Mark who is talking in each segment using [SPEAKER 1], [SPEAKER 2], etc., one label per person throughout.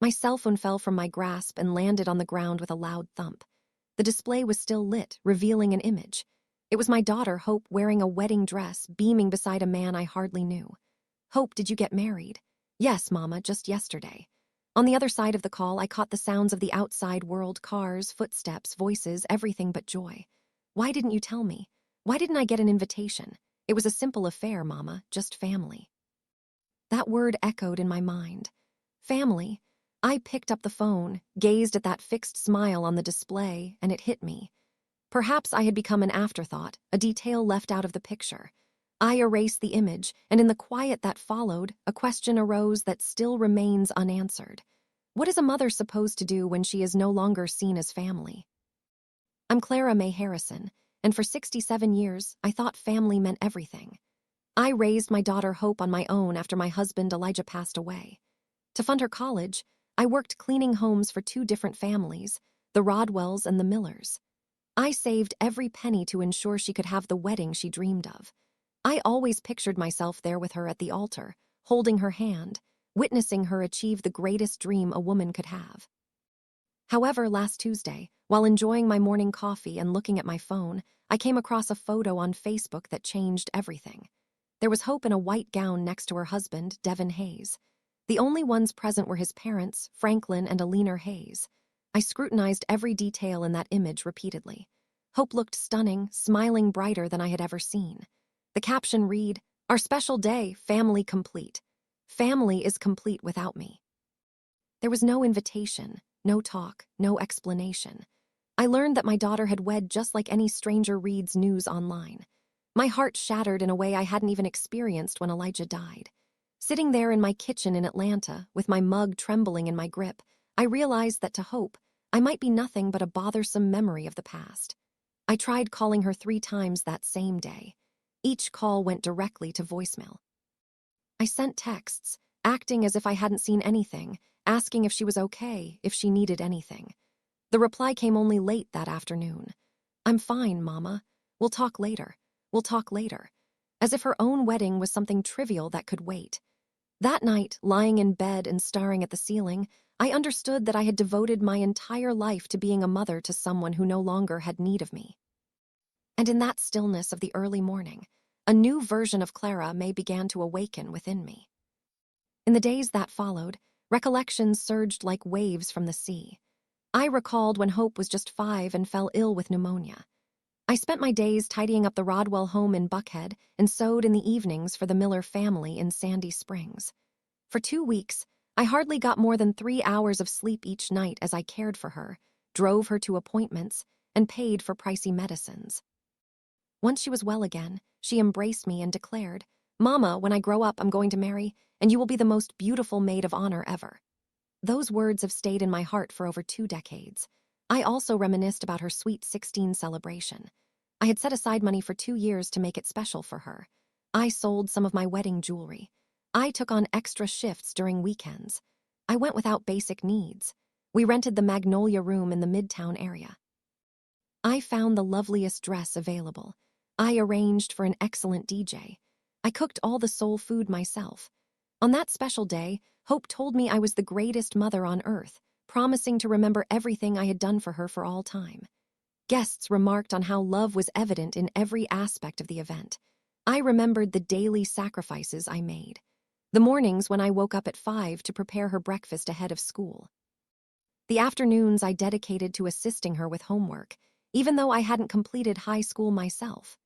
[SPEAKER 1] My cell phone fell from my grasp and landed on the ground with a loud thump. The display was still lit, revealing an image. It was my daughter, Hope, wearing a wedding dress, beaming beside a man I hardly knew. "Hope, did you get married?" "Yes, Mama, just yesterday." On the other side of the call, I caught the sounds of the outside world, cars, footsteps, voices, everything but joy. "Why didn't you tell me? Why didn't I get an invitation? It was a simple affair, Mama, just family." That word echoed in my mind. Family. I picked up the phone, gazed at that fixed smile on the display, and it hit me. Perhaps I had become an afterthought, a detail left out of the picture. I erased the image, and in the quiet that followed, a question arose that still remains unanswered. What is a mother supposed to do when she is no longer seen as family? I'm Clara May Harrison, and for 67 years, I thought family meant everything. I raised my daughter Hope on my own after my husband Elijah passed away. To fund her college, I worked cleaning homes for two different families, the Rodwells and the Millers. I saved every penny to ensure she could have the wedding she dreamed of. I always pictured myself there with her at the altar, holding her hand, witnessing her achieve the greatest dream a woman could have. However, last Tuesday, while enjoying my morning coffee and looking at my phone, I came across a photo on Facebook that changed everything. There was Hope in a white gown next to her husband, Devin Hayes. The only ones present were his parents, Franklin and Alina Hayes. I scrutinized every detail in that image repeatedly. Hope looked stunning, smiling brighter than I had ever seen. The caption read, "Our special day, family complete. Family is complete without me." There was no invitation, no talk, no explanation. I learned that my daughter had wed just like any stranger reads news online. My heart shattered in a way I hadn't even experienced when Elijah died. Sitting there in my kitchen in Atlanta, with my mug trembling in my grip, I realized that to Hope, I might be nothing but a bothersome memory of the past. I tried calling her 3 times that same day. Each call went directly to voicemail. I sent texts, acting as if I hadn't seen anything, asking if she was okay, if she needed anything. The reply came only late that afternoon. "I'm fine, Mama. We'll talk later. We'll talk later." As if her own wedding was something trivial that could wait. That night, lying in bed and staring at the ceiling, I understood that I had devoted my entire life to being a mother to someone who no longer had need of me. And in that stillness of the early morning, a new version of Clara May began to awaken within me. In the days that followed, recollections surged like waves from the sea. I recalled when Hope was just 5 and fell ill with pneumonia. I spent my days tidying up the Rodwell home in Buckhead and sewed in the evenings for the Miller family in Sandy Springs. For 2 weeks, I hardly got more than 3 hours of sleep each night as I cared for her, drove her to appointments, and paid for pricey medicines. Once she was well again, she embraced me and declared, "Mama, when I grow up, I'm going to marry, and you will be the most beautiful maid of honor ever." Those words have stayed in my heart for over 2 decades. I also reminisced about her sweet 16 celebration. I had set aside money for 2 years to make it special for her. I sold some of my wedding jewelry. I took on extra shifts during weekends. I went without basic needs. We rented the Magnolia Room in the Midtown area. I found the loveliest dress available. I arranged for an excellent DJ. I cooked all the soul food myself. On that special day, Hope told me I was the greatest mother on earth, promising to remember everything I had done for her for all time. Guests remarked on how love was evident in every aspect of the event. I remembered the daily sacrifices I made. The mornings when I woke up at 5 to prepare her breakfast ahead of school. The afternoons I dedicated to assisting her with homework, even though I hadn't completed high school myself.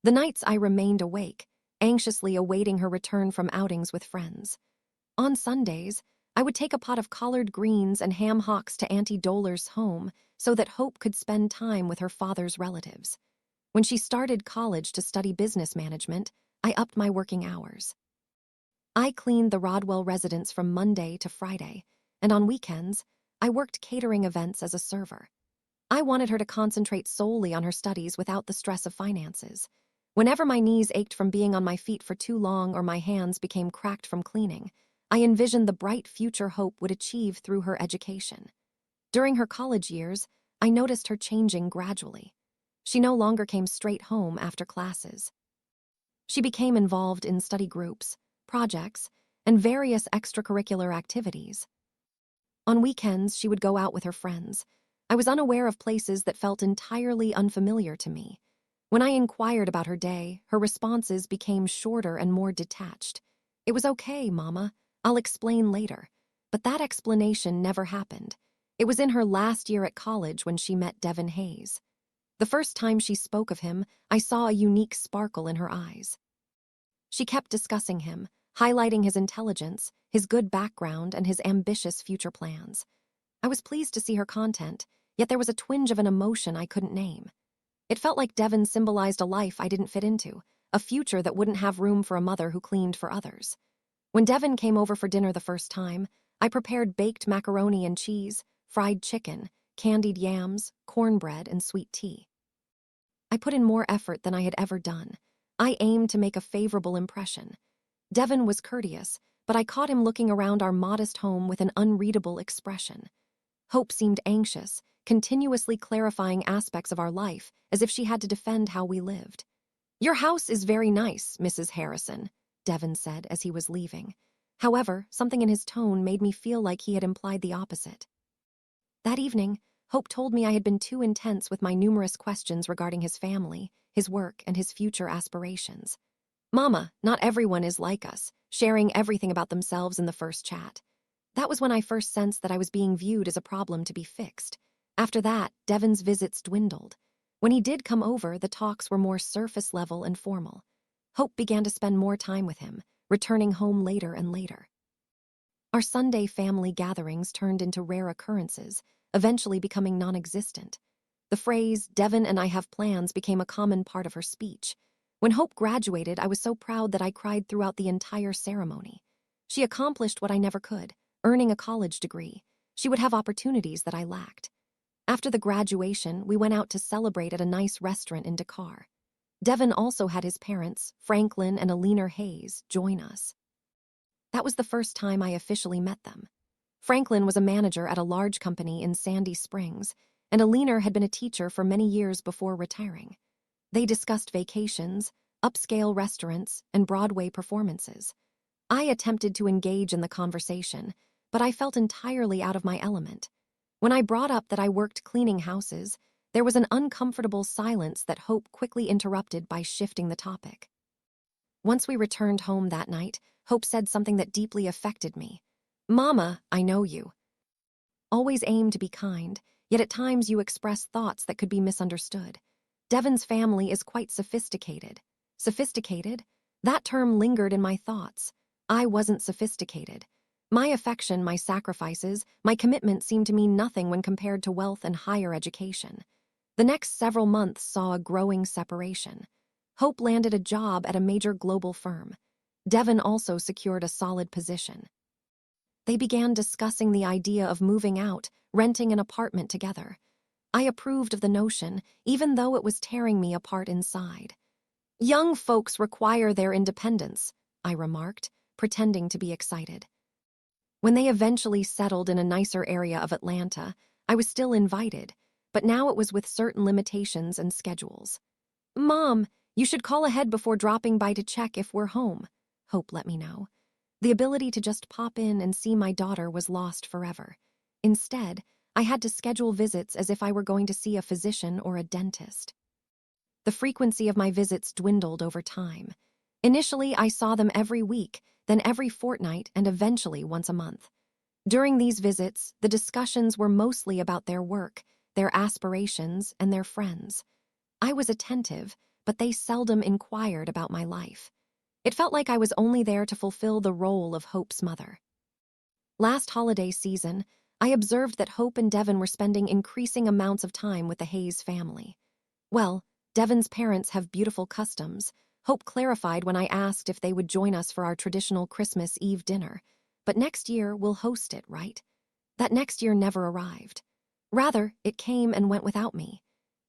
[SPEAKER 1] The nights I remained awake, anxiously awaiting her return from outings with friends. On Sundays, I would take a pot of collard greens and ham hocks to Auntie Doller's home so that Hope could spend time with her father's relatives. When she started college to study business management, I upped my working hours. I cleaned the Rodwell residence from Monday to Friday, and on weekends, I worked catering events as a server. I wanted her to concentrate solely on her studies without the stress of finances. Whenever my knees ached from being on my feet for too long or my hands became cracked from cleaning, I envisioned the bright future Hope would achieve through her education. During her college years, I noticed her changing gradually. She no longer came straight home after classes. She became involved in study groups, projects, and various extracurricular activities. On weekends, she would go out with her friends. I was unaware of places that felt entirely unfamiliar to me. When I inquired about her day, her responses became shorter and more detached. "It was okay, Mama. I'll explain later." But that explanation never happened. It was in her last year at college when she met Devin Hayes. The first time she spoke of him, I saw a unique sparkle in her eyes. She kept discussing him, highlighting his intelligence, his good background, and his ambitious future plans. I was pleased to see her content, yet there was a twinge of an emotion I couldn't name. It felt like Devin symbolized a life I didn't fit into, a future that wouldn't have room for a mother who cleaned for others. When Devin came over for dinner the first time, I prepared baked macaroni and cheese, fried chicken, candied yams, cornbread, and sweet tea. I put in more effort than I had ever done. I aimed to make a favorable impression. Devin was courteous, but I caught him looking around our modest home with an unreadable expression. Hope seemed anxious, continuously clarifying aspects of our life as if she had to defend how we lived. "Your house is very nice, Mrs. Harrison," Devin said as he was leaving. However, something in his tone made me feel like he had implied the opposite. That evening, Hope told me I had been too intense with my numerous questions regarding his family, his work, and his future aspirations. "Mama, not everyone is like us, sharing everything about themselves in the first chat." That was when I first sensed that I was being viewed as a problem to be fixed. After that, Devin's visits dwindled. When he did come over, the talks were more surface level and formal. Hope began to spend more time with him, returning home later and later. Our Sunday family gatherings turned into rare occurrences, eventually becoming non-existent. The phrase, "Devin and I have plans," became a common part of her speech. When Hope graduated, I was so proud that I cried throughout the entire ceremony. She accomplished what I never could, earning a college degree. She would have opportunities that I lacked. After the graduation, we went out to celebrate at a nice restaurant in Dakar. Devin also had his parents, Franklin and Alina Hayes, join us. That was the first time I officially met them. Franklin was a manager at a large company in Sandy Springs, and Alina had been a teacher for many years before retiring. They discussed vacations, upscale restaurants, and Broadway performances. I attempted to engage in the conversation, but I felt entirely out of my element. When I brought up that I worked cleaning houses, there was an uncomfortable silence that Hope quickly interrupted by shifting the topic. Once we returned home that night, Hope said something that deeply affected me. "Mama, I know you always aim to be kind, yet at times you express thoughts that could be misunderstood. Devin's family is quite sophisticated." Sophisticated? That term lingered in my thoughts. I wasn't sophisticated. My affection, my sacrifices, my commitment seemed to mean nothing when compared to wealth and higher education. The next several months saw a growing separation. Hope landed a job at a major global firm. Devin also secured a solid position. They began discussing the idea of moving out, renting an apartment together. I approved of the notion, even though it was tearing me apart inside. "Young folks require their independence," I remarked, pretending to be excited. When they eventually settled in a nicer area of Atlanta, I was still invited, but now it was with certain limitations and schedules. "Mom, you should call ahead before dropping by to check if we're home," Hope let me know. The ability to just pop in and see my daughter was lost forever. Instead, I had to schedule visits as if I were going to see a physician or a dentist. The frequency of my visits dwindled over time. Initially, I saw them every week, then every fortnight, and eventually once a month. During these visits, the discussions were mostly about their work, their aspirations, and their friends. I was attentive, but they seldom inquired about my life. It felt like I was only there to fulfill the role of Hope's mother. Last holiday season, I observed that Hope and Devin were spending increasing amounts of time with the Hayes family. "Well, Devin's parents have beautiful customs," Hope clarified when I asked if they would join us for our traditional Christmas Eve dinner. "But next year we'll host it, right?" That next year never arrived. Rather, it came and went without me.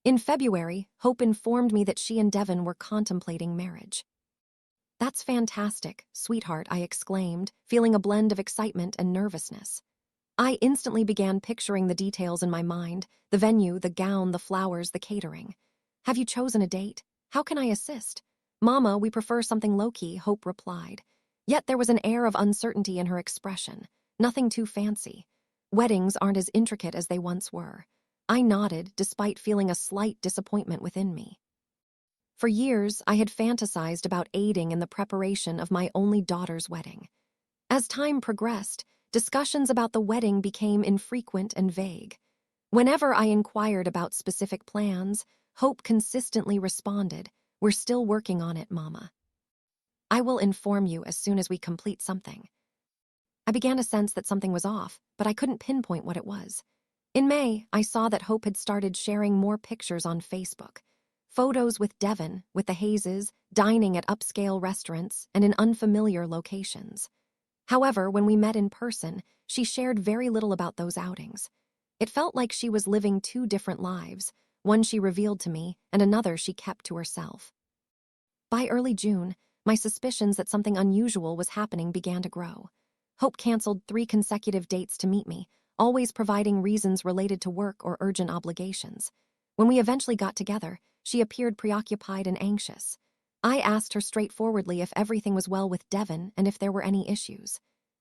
[SPEAKER 1] In February, Hope informed me that she and Devin were contemplating marriage. "That's fantastic, sweetheart," I exclaimed, feeling a blend of excitement and nervousness. I instantly began picturing the details in my mind, the venue, the gown, the flowers, the catering. "Have you chosen a date? How can I assist?" "Mama, we prefer something low-key," Hope replied. Yet there was an air of uncertainty in her expression, nothing too fancy. Weddings aren't as intricate as they once were. I nodded, despite feeling a slight disappointment within me. For years, I had fantasized about aiding in the preparation of my only daughter's wedding. As time progressed, discussions about the wedding became infrequent and vague. Whenever I inquired about specific plans, Hope consistently responded, "We're still working on it, Mama. I will inform you as soon as we complete something." I began to sense that something was off, but I couldn't pinpoint what it was. In May, I saw that Hope had started sharing more pictures on Facebook. Photos with Devon, with the Hayeses, dining at upscale restaurants and in unfamiliar locations. However, when we met in person, she shared very little about those outings. It felt like she was living two different lives, one she revealed to me and another she kept to herself. By early June, my suspicions that something unusual was happening began to grow. Hope canceled 3 consecutive dates to meet me, always providing reasons related to work or urgent obligations. When we eventually got together, she appeared preoccupied and anxious. I asked her straightforwardly if everything was well with Devon and if there were any issues.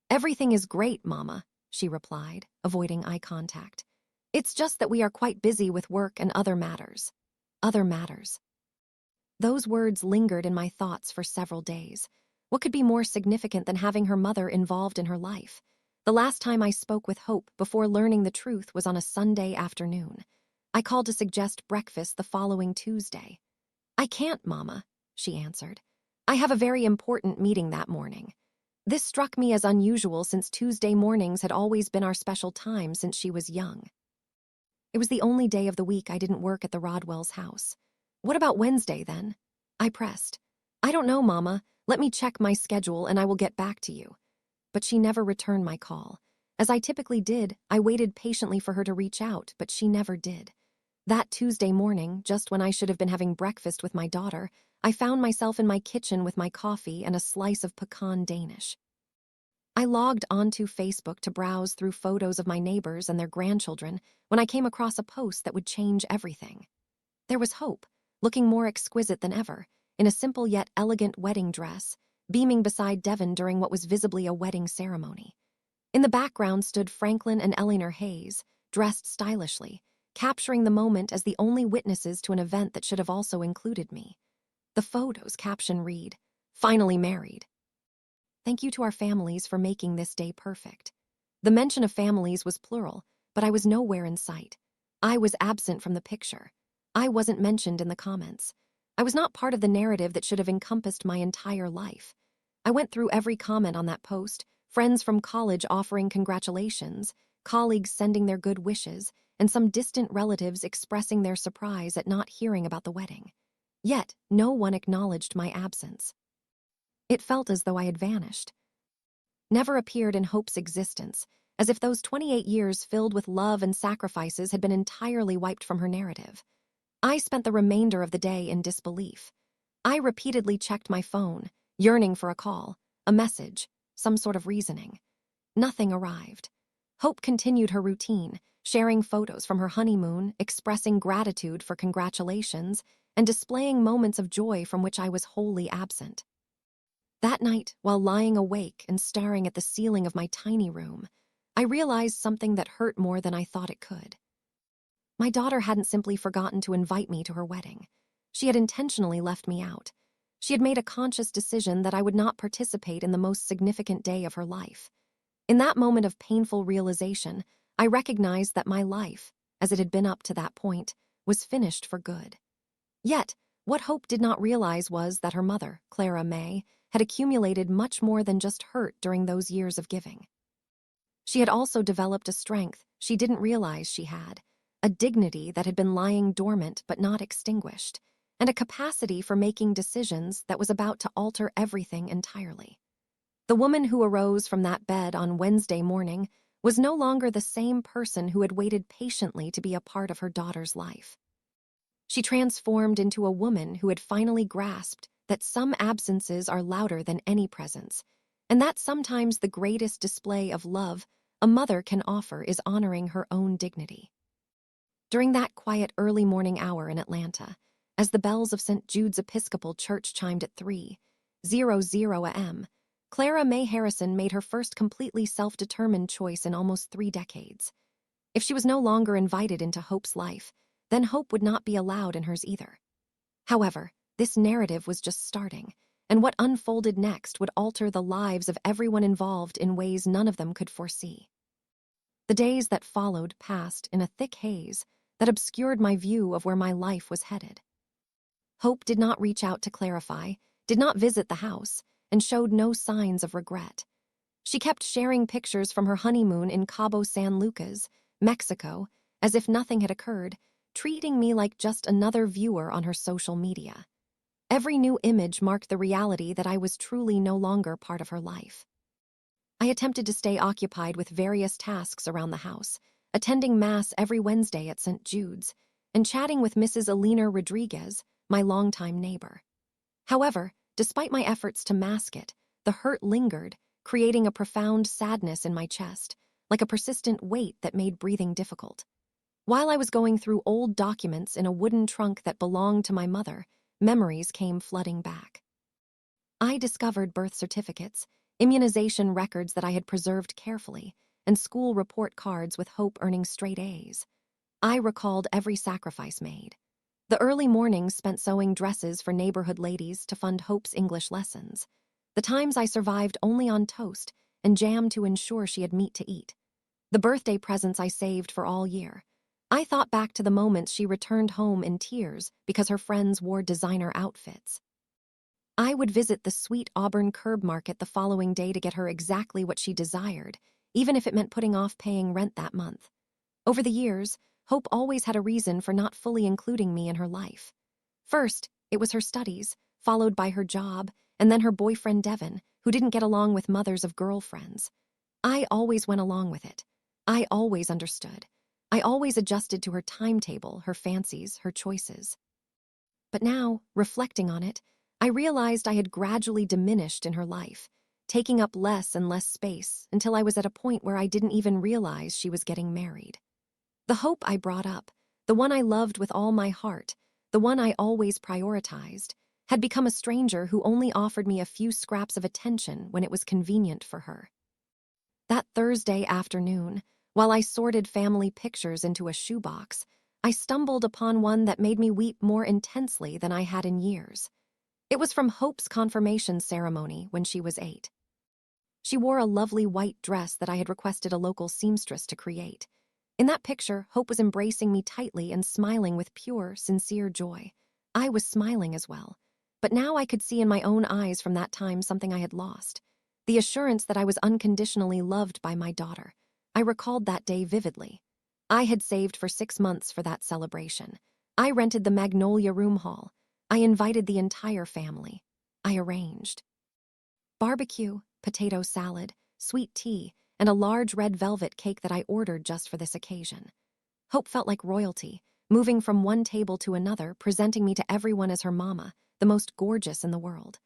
[SPEAKER 1] "Everything is great, Mama," she replied, avoiding eye contact. "It's just that we are quite busy with work and other matters." Other matters. Those words lingered in my thoughts for several days. What could be more significant than having her mother involved in her life? The last time I spoke with Hope before learning the truth was on a Sunday afternoon. I called to suggest breakfast the following Tuesday. "I can't, Mama," she answered. "I have a very important meeting that morning." This struck me as unusual since Tuesday mornings had always been our special time since she was young. It was the only day of the week I didn't work at the Rodwells' house. "What about Wednesday, then?" I pressed. "I don't know, Mama. Let me check my schedule and I will get back to you." But she never returned my call. As I typically did, I waited patiently for her to reach out, but she never did. That Tuesday morning, just when I should have been having breakfast with my daughter, I found myself in my kitchen with my coffee and a slice of pecan Danish. I logged onto Facebook to browse through photos of my neighbors and their grandchildren when I came across a post that would change everything. There was Hope, looking more exquisite than ever, in a simple yet elegant wedding dress, beaming beside Devon during what was visibly a wedding ceremony. In the background stood Franklin and Eleanor Hayes, dressed stylishly, capturing the moment as the only witnesses to an event that should have also included me. The photo's caption read, "Finally married. Thank you to our families for making this day perfect." The mention of families was plural, but I was nowhere in sight. I was absent from the picture. I wasn't mentioned in the comments. I was not part of the narrative that should have encompassed my entire life. I went through every comment on that post, friends from college offering congratulations, colleagues sending their good wishes, and some distant relatives expressing their surprise at not hearing about the wedding. Yet, no one acknowledged my absence. It felt as though I had vanished. Never appeared in Hope's existence, as if those 28 years filled with love and sacrifices had been entirely wiped from her narrative. I spent the remainder of the day in disbelief. I repeatedly checked my phone, yearning for a call, a message, some sort of reasoning. Nothing arrived. Hope continued her routine, sharing photos from her honeymoon, expressing gratitude for congratulations, and displaying moments of joy from which I was wholly absent. That night, while lying awake and staring at the ceiling of my tiny room, I realized something that hurt more than I thought it could. My daughter hadn't simply forgotten to invite me to her wedding. She had intentionally left me out. She had made a conscious decision that I would not participate in the most significant day of her life. In that moment of painful realization, I recognized that my life, as it had been up to that point, was finished for good. Yet, what Hope did not realize was that her mother, Clara May, had accumulated much more than just hurt during those years of giving. She had also developed a strength she didn't realize she had, a dignity that had been lying dormant but not extinguished, and a capacity for making decisions that was about to alter everything entirely. The woman who arose from that bed on Wednesday morning was no longer the same person who had waited patiently to be a part of her daughter's life. She transformed into a woman who had finally grasped that some absences are louder than any presence, and that sometimes the greatest display of love a mother can offer is honoring her own dignity. During that quiet early morning hour in Atlanta, as the bells of St. Jude's Episcopal Church chimed at 3:00 a.m., Clara May Harrison made her first completely self-determined choice in almost 3 decades. If she was no longer invited into Hope's life, then Hope would not be allowed in hers either. However, this narrative was just starting, and what unfolded next would alter the lives of everyone involved in ways none of them could foresee. The days that followed passed in a thick haze that obscured my view of where my life was headed. Hope did not reach out to clarify, did not visit the house, and showed no signs of regret. She kept sharing pictures from her honeymoon in Cabo San Lucas, Mexico, as if nothing had occurred, treating me like just another viewer on her social media. Every new image marked the reality that I was truly no longer part of her life. I attempted to stay occupied with various tasks around the house, attending Mass every Wednesday at St. Jude's, and chatting with Mrs. Alina Rodriguez, my longtime neighbor. However, despite my efforts to mask it, the hurt lingered, creating a profound sadness in my chest, like a persistent weight that made breathing difficult. While I was going through old documents in a wooden trunk that belonged to my mother, memories came flooding back. I discovered birth certificates, immunization records that I had preserved carefully, and school report cards with Hope earning straight A's. I recalled every sacrifice made. The early mornings spent sewing dresses for neighborhood ladies to fund Hope's English lessons. The times I survived only on toast and jam to ensure she had meat to eat. The birthday presents I saved for all year. I thought back to the moments she returned home in tears because her friends wore designer outfits. I would visit the sweet Auburn curb market the following day to get her exactly what she desired, even if it meant putting off paying rent that month. Over the years, Hope always had a reason for not fully including me in her life. First, it was her studies, followed by her job, and then her boyfriend Devin, who didn't get along with mothers of girlfriends. I always went along with it. I always understood. I always adjusted to her timetable, her fancies, her choices. But now, reflecting on it, I realized I had gradually diminished in her life, taking up less and less space until I was at a point where I didn't even realize she was getting married. The Hope I brought up, the one I loved with all my heart, the one I always prioritized, had become a stranger who only offered me a few scraps of attention when it was convenient for her. That Thursday afternoon, while I sorted family pictures into a shoebox, I stumbled upon one that made me weep more intensely than I had in years. It was from Hope's confirmation ceremony when she was 8. She wore a lovely white dress that I had requested a local seamstress to create. In that picture, Hope was embracing me tightly and smiling with pure, sincere joy. I was smiling as well, but now I could see in my own eyes from that time something I had lost. The assurance that I was unconditionally loved by my daughter. I recalled that day vividly. I had saved for 6 months for that celebration. I rented the Magnolia Room Hall. I invited the entire family. I arranged barbecue, potato salad, sweet tea, and a large red velvet cake that I ordered just for this occasion. Hope felt like royalty, moving from one table to another, presenting me to everyone as her mama, the most gorgeous in the world.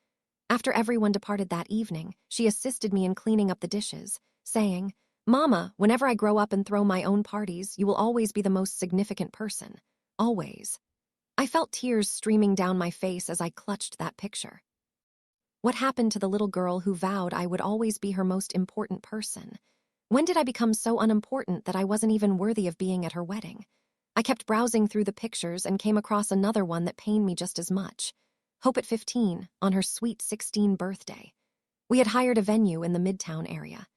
[SPEAKER 1] After everyone departed that evening, she assisted me in cleaning up the dishes, saying, "Mama, whenever I grow up and throw my own parties, you will always be the most significant person. Always." I felt tears streaming down my face as I clutched that picture. What happened to the little girl who vowed I would always be her most important person? When did I become so unimportant that I wasn't even worthy of being at her wedding? I kept browsing through the pictures and came across another one that pained me just as much. Hope at 15, on her sweet 16 birthday. We had hired a venue in the Midtown area.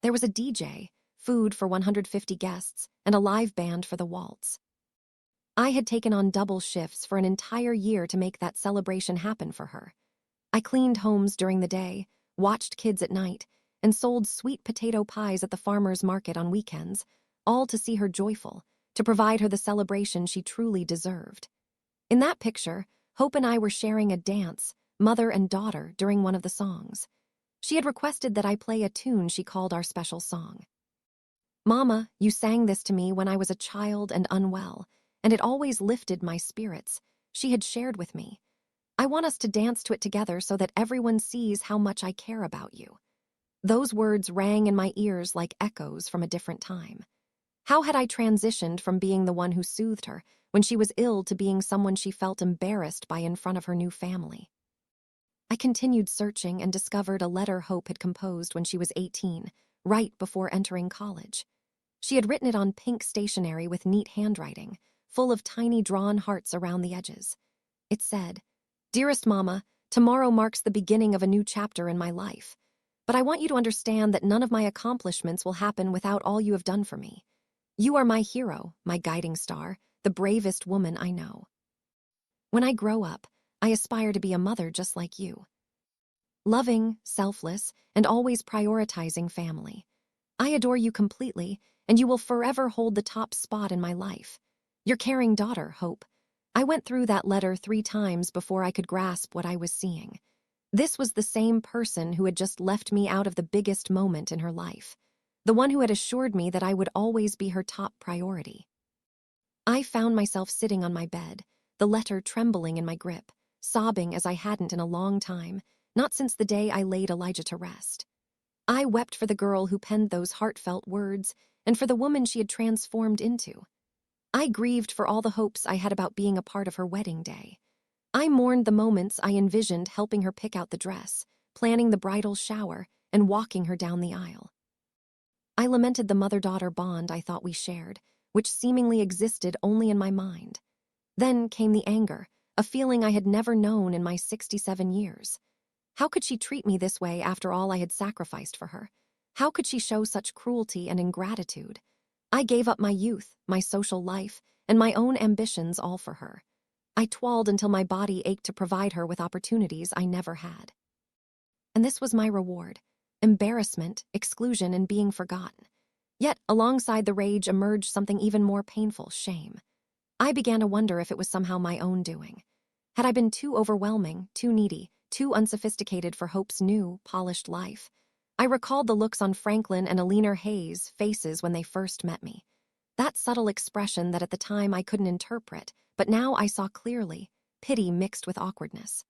[SPEAKER 1] There was a DJ, food for 150 guests, and a live band for the waltz. I had taken on double shifts for an entire year to make that celebration happen for her. I cleaned homes during the day, watched kids at night, and sold sweet potato pies at the farmer's market on weekends, all to see her joyful, to provide her the celebration she truly deserved. In that picture, Hope and I were sharing a dance, mother and daughter, during one of the songs. She had requested that I play a tune she called our special song. "Mama, you sang this to me when I was a child and unwell, and it always lifted my spirits," she had shared with me. "I want us to dance to it together so that everyone sees how much I care about you." Those words rang in my ears like echoes from a different time. How had I transitioned from being the one who soothed her when she was ill to being someone she felt embarrassed by in front of her new family? I continued searching and discovered a letter Hope had composed when she was 18, right before entering college. She had written it on pink stationery with neat handwriting, full of tiny drawn hearts around the edges. It said, "Dearest Mama, tomorrow marks the beginning of a new chapter in my life. But I want you to understand that none of my accomplishments will happen without all you have done for me. You are my hero, my guiding star, the bravest woman I know. When I grow up, I aspire to be a mother just like you. Loving, selfless, and always prioritizing family. I adore you completely, and you will forever hold the top spot in my life. Your caring daughter, Hope." I went through that letter 3 times before I could grasp what I was seeing. This was the same person who had just left me out of the biggest moment in her life. The one who had assured me that I would always be her top priority. I found myself sitting on my bed, the letter trembling in my grip, sobbing as I hadn't in a long time, not since the day I laid Elijah to rest. I wept for the girl who penned those heartfelt words and for the woman she had transformed into. I grieved for all the hopes I had about being a part of her wedding day. I mourned the moments I envisioned helping her pick out the dress, planning the bridal shower, and walking her down the aisle. I lamented the mother-daughter bond I thought we shared, which seemingly existed only in my mind. Then came the anger, a feeling I had never known in my 67 years. How could she treat me this way after all I had sacrificed for her? How could she show such cruelty and ingratitude? I gave up my youth, my social life, and my own ambitions all for her. I toiled until my body ached to provide her with opportunities I never had. And this was my reward: embarrassment, exclusion, and being forgotten. Yet, alongside the rage emerged something even more painful: shame. I began to wonder if it was somehow my own doing. Had I been too overwhelming, too needy, too unsophisticated for Hope's new, polished life? I recalled the looks on Franklin and Alina Hayes' faces when they first met me. That subtle expression that at the time I couldn't interpret, but now I saw clearly: pity mixed with awkwardness.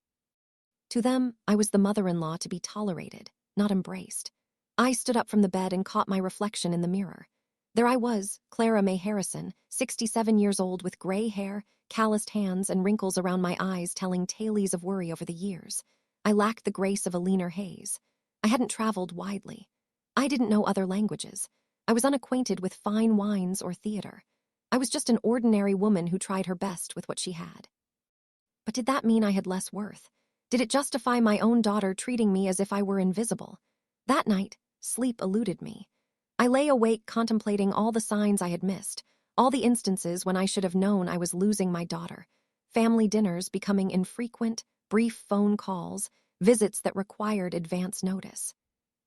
[SPEAKER 1] To them, I was the mother-in-law to be tolerated, not embraced. I stood up from the bed and caught my reflection in the mirror. There I was, Clara May Harrison, 67 years old, with gray hair, calloused hands, and wrinkles around my eyes telling tales of worry over the years. I lacked the grace of Alina Hayes. I hadn't traveled widely. I didn't know other languages. I was unacquainted with fine wines or theater. I was just an ordinary woman who tried her best with what she had. But did that mean I had less worth? Did it justify my own daughter treating me as if I were invisible? That night, sleep eluded me. I lay awake contemplating all the signs I had missed, all the instances when I should have known I was losing my daughter. Family dinners becoming infrequent, brief phone calls, visits that required advance notice.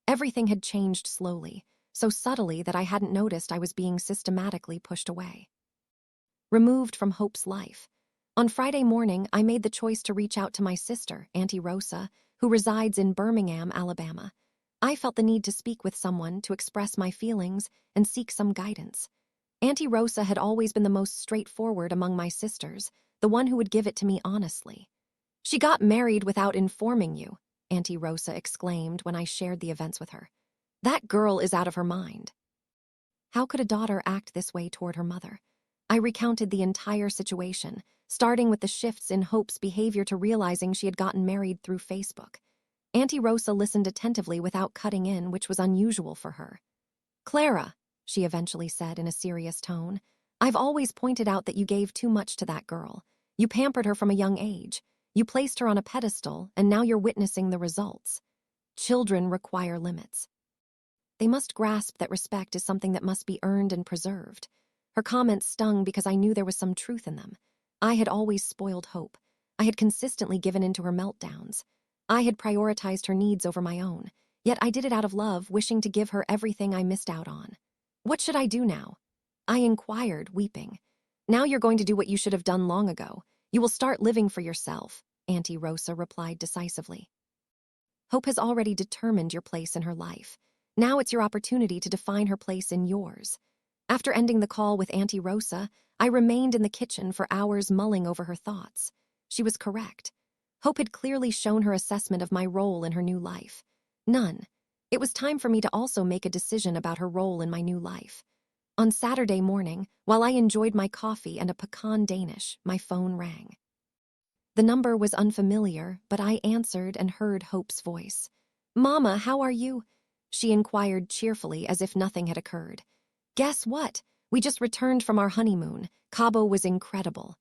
[SPEAKER 1] Everything had changed slowly, so subtly that I hadn't noticed I was being systematically pushed away. Removed from Hope's life. On Friday morning, I made the choice to reach out to my sister, Auntie Rosa, who resides in Birmingham, Alabama. I felt the need to speak with someone, to express my feelings, and seek some guidance. Auntie Rosa had always been the most straightforward among my sisters, the one who would give it to me honestly. "She got married without informing you," Auntie Rosa exclaimed when I shared the events with her. "That girl is out of her mind." How could a daughter act this way toward her mother? I recounted the entire situation, starting with the shifts in Hope's behavior to realizing she had gotten married through Facebook. Auntie Rosa listened attentively without cutting in, which was unusual for her. "Clara," she eventually said in a serious tone, "I've always pointed out that you gave too much to that girl. You pampered her from a young age. You placed her on a pedestal, and now you're witnessing the results. Children require limits. They must grasp that respect is something that must be earned and preserved." Her comments stung because I knew there was some truth in them. I had always spoiled Hope. I had consistently given in to her meltdowns. I had prioritized her needs over my own, yet I did it out of love, wishing to give her everything I missed out on. "What should I do now?" I inquired, weeping. "Now you're going to do what you should have done long ago. You will start living for yourself," Auntie Rosa replied decisively. "Hope has already determined your place in her life. Now it's your opportunity to define her place in yours." After ending the call with Auntie Rosa, I remained in the kitchen for hours mulling over her thoughts. She was correct. Hope had clearly shown her assessment of my role in her new life. None. It was time for me to also make a decision about her role in my new life. On Saturday morning, while I enjoyed my coffee and a pecan Danish, my phone rang. The number was unfamiliar, but I answered and heard Hope's voice. "Mama, how are you?" She inquired cheerfully as if nothing had occurred. "Guess what? We just returned from our honeymoon. Cabo was incredible.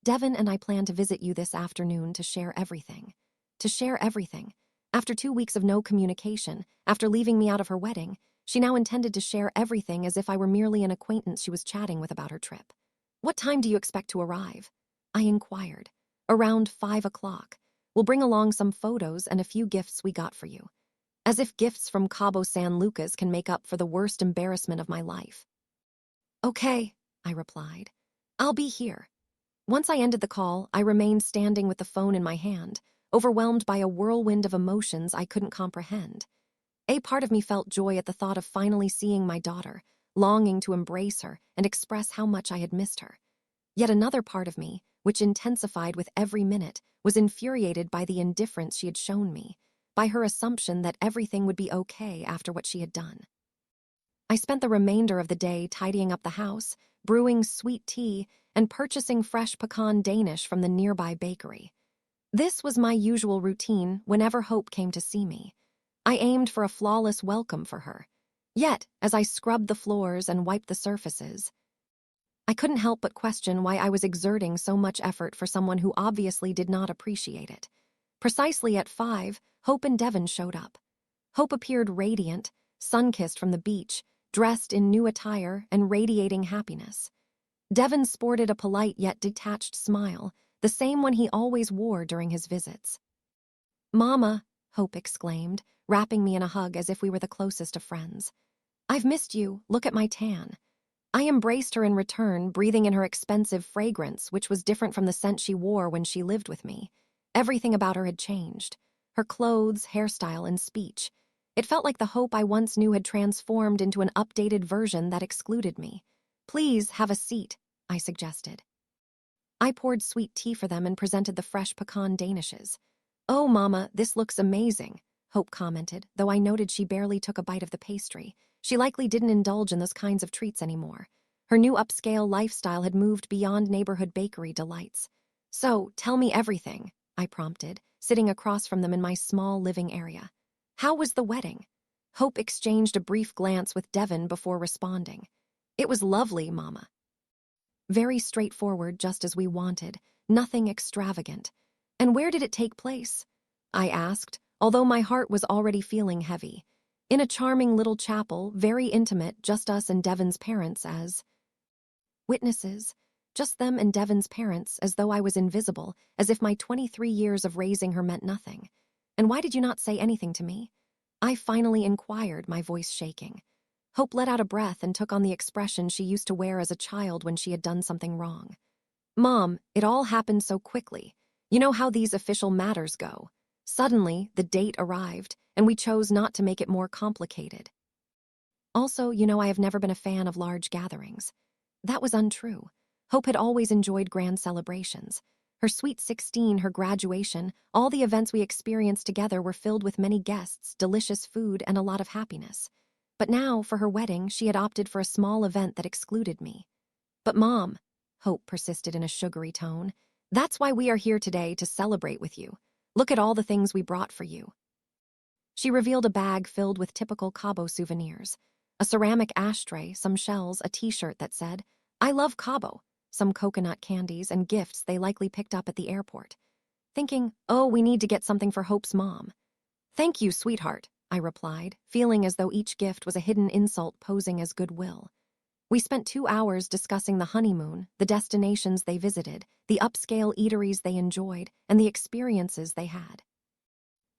[SPEAKER 1] Devin and I plan to visit you this afternoon to share everything." To share everything. After 2 weeks of no communication, after leaving me out of her wedding, she now intended to share everything as if I were merely an acquaintance she was chatting with about her trip. "What time do you expect to arrive?" I inquired. "Around 5 o'clock. We'll bring along some photos and a few gifts we got for you." As if gifts from Cabo San Lucas can make up for the worst embarrassment of my life. "Okay," I replied. "I'll be here." Once I ended the call, I remained standing with the phone in my hand, overwhelmed by a whirlwind of emotions I couldn't comprehend. A part of me felt joy at the thought of finally seeing my daughter, longing to embrace her and express how much I had missed her. Yet another part of me, which intensified with every minute, was infuriated by the indifference she had shown me, by her assumption that everything would be okay after what she had done. I spent the remainder of the day tidying up the house, brewing sweet tea, and purchasing fresh pecan Danish from the nearby bakery. This was my usual routine whenever Hope came to see me. I aimed for a flawless welcome for her. Yet, as I scrubbed the floors and wiped the surfaces, I couldn't help but question why I was exerting so much effort for someone who obviously did not appreciate it. Precisely at 5, Hope and Devin showed up. Hope appeared radiant, sun-kissed from the beach, dressed in new attire and radiating happiness. Devin sported a polite yet detached smile, the same one he always wore during his visits. "Mama," Hope exclaimed, wrapping me in a hug as if we were the closest of friends. "I've missed you, look at my tan." I embraced her in return, breathing in her expensive fragrance, which was different from the scent she wore when she lived with me. Everything about her had changed. Her clothes, hairstyle, and speech. It felt like the Hope I once knew had transformed into an updated version that excluded me. "Please, have a seat," I suggested. I poured sweet tea for them and presented the fresh pecan danishes. "Oh, Mama, this looks amazing," Hope commented, though I noted she barely took a bite of the pastry. She likely didn't indulge in those kinds of treats anymore. Her new upscale lifestyle had moved beyond neighborhood bakery delights. "So, tell me everything," I prompted, sitting across from them in my small living area. "How was the wedding?" Hope exchanged a brief glance with Devin before responding. "It was lovely, Mama." Very straightforward, just as we wanted, nothing extravagant. "And where did it take place?" I asked, although my heart was already feeling heavy. "In a charming little chapel, very intimate, just us and Devin's parents as witnesses." Just them and Devin's parents, as though I was invisible, as if my 23 years of raising her meant nothing. "And why did you not say anything to me?" I finally inquired, my voice shaking. Hope let out a breath and took on the expression she used to wear as a child when she had done something wrong. "Mom, it all happened so quickly. You know how these official matters go. Suddenly, the date arrived, and we chose not to make it more complicated. Also, I have never been a fan of large gatherings." That was untrue. Hope had always enjoyed grand celebrations. Her sweet 16, her graduation, all the events we experienced together were filled with many guests, delicious food, and a lot of happiness. But now, for her wedding, she had opted for a small event that excluded me. "But Mom," Hope persisted in a sugary tone, "that's why we are here today, to celebrate with you. Look at all the things we brought for you." She revealed a bag filled with typical Cabo souvenirs. A ceramic ashtray, some shells, a t-shirt that said, "I love Cabo," some coconut candies, and gifts they likely picked up at the airport. Thinking, "Oh, we need to get something for Hope's mom." "Thank you, sweetheart," I replied, feeling as though each gift was a hidden insult posing as goodwill. We spent 2 hours discussing the honeymoon, the destinations they visited, the upscale eateries they enjoyed, and the experiences they had.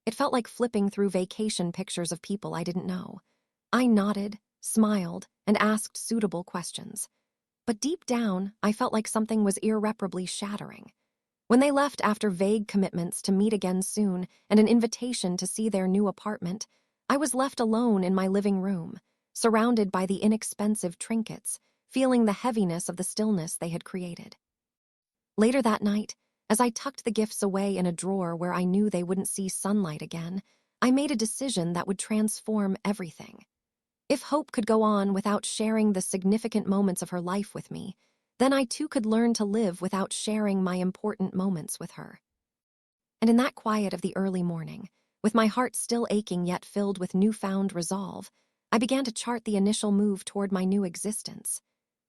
[SPEAKER 1] It felt like flipping through vacation pictures of people I didn't know. I nodded, smiled, and asked suitable questions. But deep down, I felt like something was irreparably shattering. When they left after vague commitments to meet again soon and an invitation to see their new apartment, I was left alone in my living room, surrounded by the inexpensive trinkets, feeling the heaviness of the stillness they had created. Later that night, as I tucked the gifts away in a drawer where I knew they wouldn't see sunlight again, I made a decision that would transform everything. If Hope could go on without sharing the significant moments of her life with me, Then I too could learn to live without sharing my important moments with her. And in that quiet of the early morning, with my heart still aching yet filled with newfound resolve, I began to chart the initial move toward my new existence.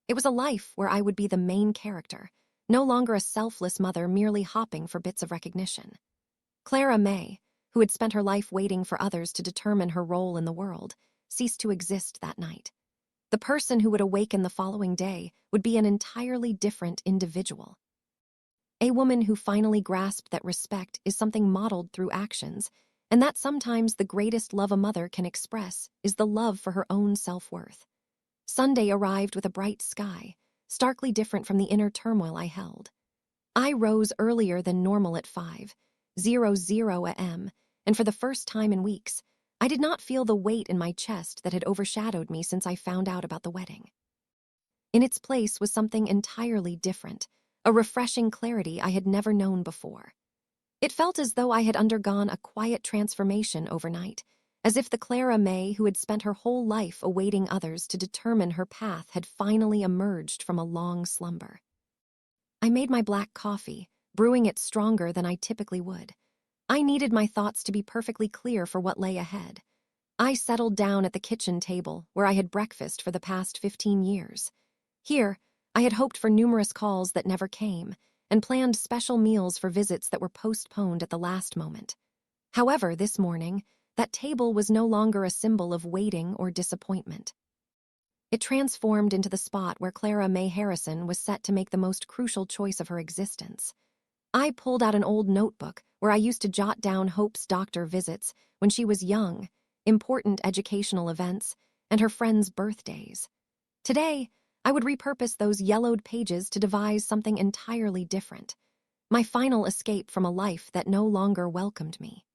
[SPEAKER 1] It was a life where I would be the main character, no longer a selfless mother merely hopping for bits of recognition. Clara May, who had spent her life waiting for others to determine her role in the world, ceased to exist that night. The person who would awaken the following day would be an entirely different individual. A woman who finally grasped that respect is something modeled through actions, and that sometimes the greatest love a mother can express is the love for her own self-worth. Sunday arrived with a bright sky, starkly different from the inner turmoil I held. I rose earlier than normal at 5:00 a.m., and for the first time in weeks, I did not feel the weight in my chest that had overshadowed me since I found out about the wedding. In its place was something entirely different, a refreshing clarity I had never known before. It felt as though I had undergone a quiet transformation overnight, as if the Clara May who had spent her whole life awaiting others to determine her path had finally emerged from a long slumber. I made my black coffee, brewing it stronger than I typically would. I needed my thoughts to be perfectly clear for what lay ahead. I settled down at the kitchen table where I had breakfast for the past 15 years. Here, I had hoped for numerous calls that never came, and planned special meals for visits that were postponed at the last moment. However, this morning, that table was no longer a symbol of waiting or disappointment. It transformed into the spot where Clara May Harrison was set to make the most crucial choice of her existence. I pulled out an old notebook where I used to jot down Hope's doctor visits when she was young, important educational events, and her friends' birthdays. Today, I would repurpose those yellowed pages to devise something entirely different, my final escape from a life that no longer welcomed me.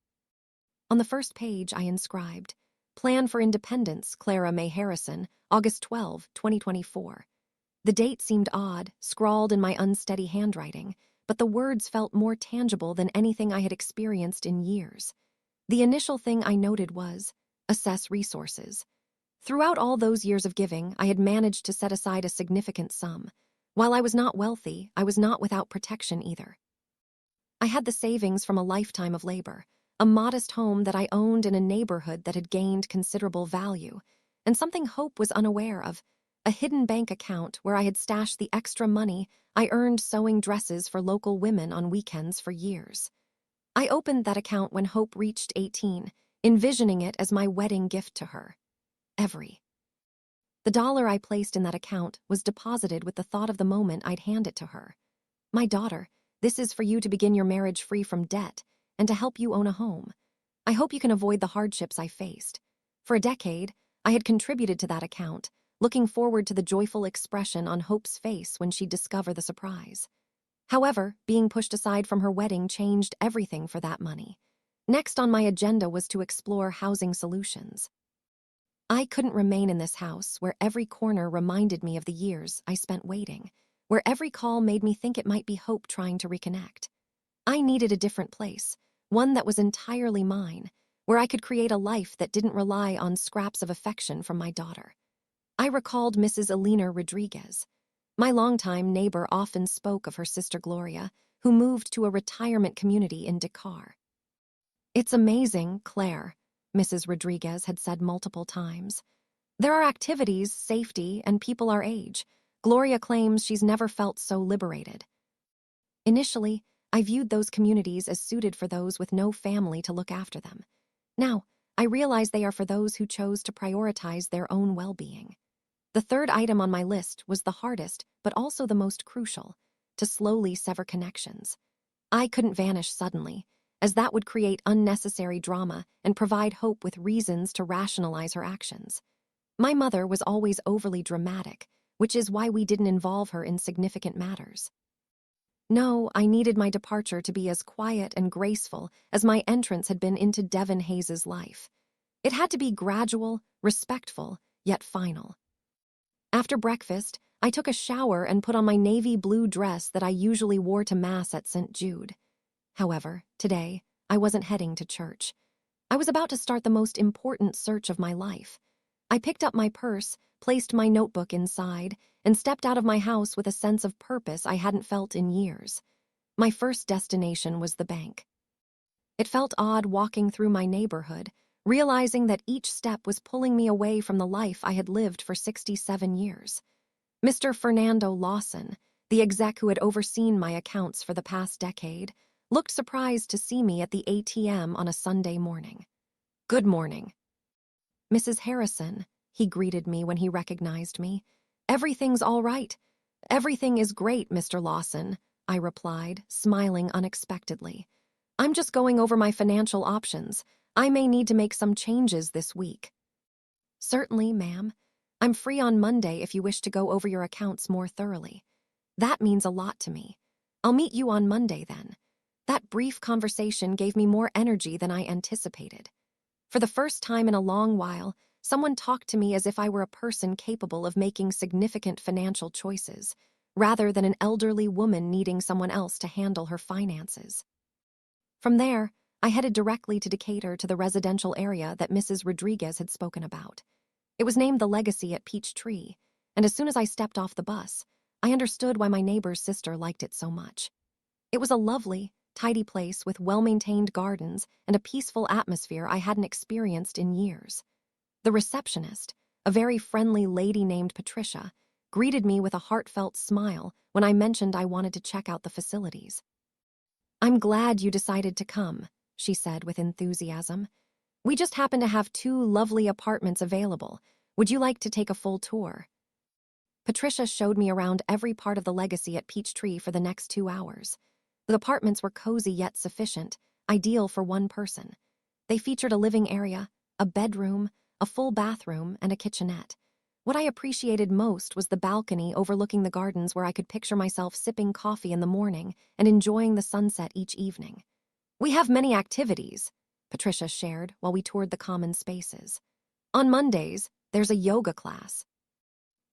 [SPEAKER 1] On the first page, I inscribed, "Plan for Independence, Clara May Harrison, August 12, 2024. The date seemed odd, scrawled in my unsteady handwriting, but the words felt more tangible than anything I had experienced in years. The initial thing I noted was, assess resources. Throughout all those years of giving, I had managed to set aside a significant sum. While I was not wealthy, I was not without protection either. I had the savings from a lifetime of labor, a modest home that I owned in a neighborhood that had gained considerable value, and something Hope was unaware of, a hidden bank account where I had stashed the extra money I earned sewing dresses for local women on weekends for years. I opened that account when Hope reached 18, envisioning it as my wedding gift to her. The dollar I placed in that account was deposited with the thought of the moment I'd hand it to her. "My daughter, this is for you to begin your marriage free from debt and to help you own a home. I hope you can avoid the hardships I faced." For a decade, I had contributed to that account, looking forward to the joyful expression on Hope's face when she'd discover the surprise. However, being pushed aside from her wedding changed everything for that money. Next on my agenda was to explore housing solutions. I couldn't remain in this house where every corner reminded me of the years I spent waiting, where every call made me think it might be Hope trying to reconnect. I needed a different place, one that was entirely mine, where I could create a life that didn't rely on scraps of affection from my daughter. I recalled Mrs. Elena Rodriguez. My longtime neighbor often spoke of her sister Gloria, who moved to a retirement community in Dakar. "It's amazing, Claire," Mrs. Rodriguez had said multiple times. "There are activities, safety, and people our age. Gloria claims she's never felt so liberated." Initially, I viewed those communities as suited for those with no family to look after them. Now, I realize they are for those who chose to prioritize their own well-being. The third item on my list was the hardest, but also the most crucial, to slowly sever connections. I couldn't vanish suddenly, as that would create unnecessary drama and provide Hope with reasons to rationalize her actions. My mother was always overly dramatic, which is why we didn't involve her in significant matters. No, I needed my departure to be as quiet and graceful as my entrance had been into Devon Hayes's life. It had to be gradual, respectful, yet final. After breakfast, I took a shower and put on my navy blue dress that I usually wore to Mass at St. Jude. However, today, I wasn't heading to church. I was about to start the most important search of my life. I picked up my purse, placed my notebook inside, and stepped out of my house with a sense of purpose I hadn't felt in years. My first destination was the bank. It felt odd walking through my neighborhood, realizing that each step was pulling me away from the life I had lived for 67 years. Mr. Fernando Lawson, the exec who had overseen my accounts for the past decade, looked surprised to see me at the ATM on a Sunday morning. "Good morning, Mrs. Harrison," he greeted me when he recognized me. "Everything's all right." "Everything is great, Mr. Lawson," I replied, smiling unexpectedly. "I'm just going over my financial options. I may need to make some changes this week." "Certainly, ma'am. I'm free on Monday if you wish to go over your accounts more thoroughly." "That means a lot to me. I'll meet you on Monday then." That brief conversation gave me more energy than I anticipated. For the first time in a long while, someone talked to me as if I were a person capable of making significant financial choices, rather than an elderly woman needing someone else to handle her finances. From there, I headed directly to Decatur to the residential area that Mrs. Rodriguez had spoken about. It was named the Legacy at Peachtree, and as soon as I stepped off the bus, I understood why my neighbor's sister liked it so much. It was a lovely, tidy place with well-maintained gardens and a peaceful atmosphere I hadn't experienced in years. The receptionist, a very friendly lady named Patricia, greeted me with a heartfelt smile when I mentioned I wanted to check out the facilities. "I'm glad you decided to come," she said with enthusiasm. "We just happen to have 2 lovely apartments available. Would you like to take a full tour?" Patricia showed me around every part of the Legacy at Peachtree for the next 2 hours. The apartments were cozy yet sufficient, ideal for one person. They featured a living area, a bedroom, a full bathroom, and a kitchenette. What I appreciated most was the balcony overlooking the gardens where I could picture myself sipping coffee in the morning and enjoying the sunset each evening. "We have many activities," Patricia shared while we toured the common spaces. "On Mondays, there's a yoga class.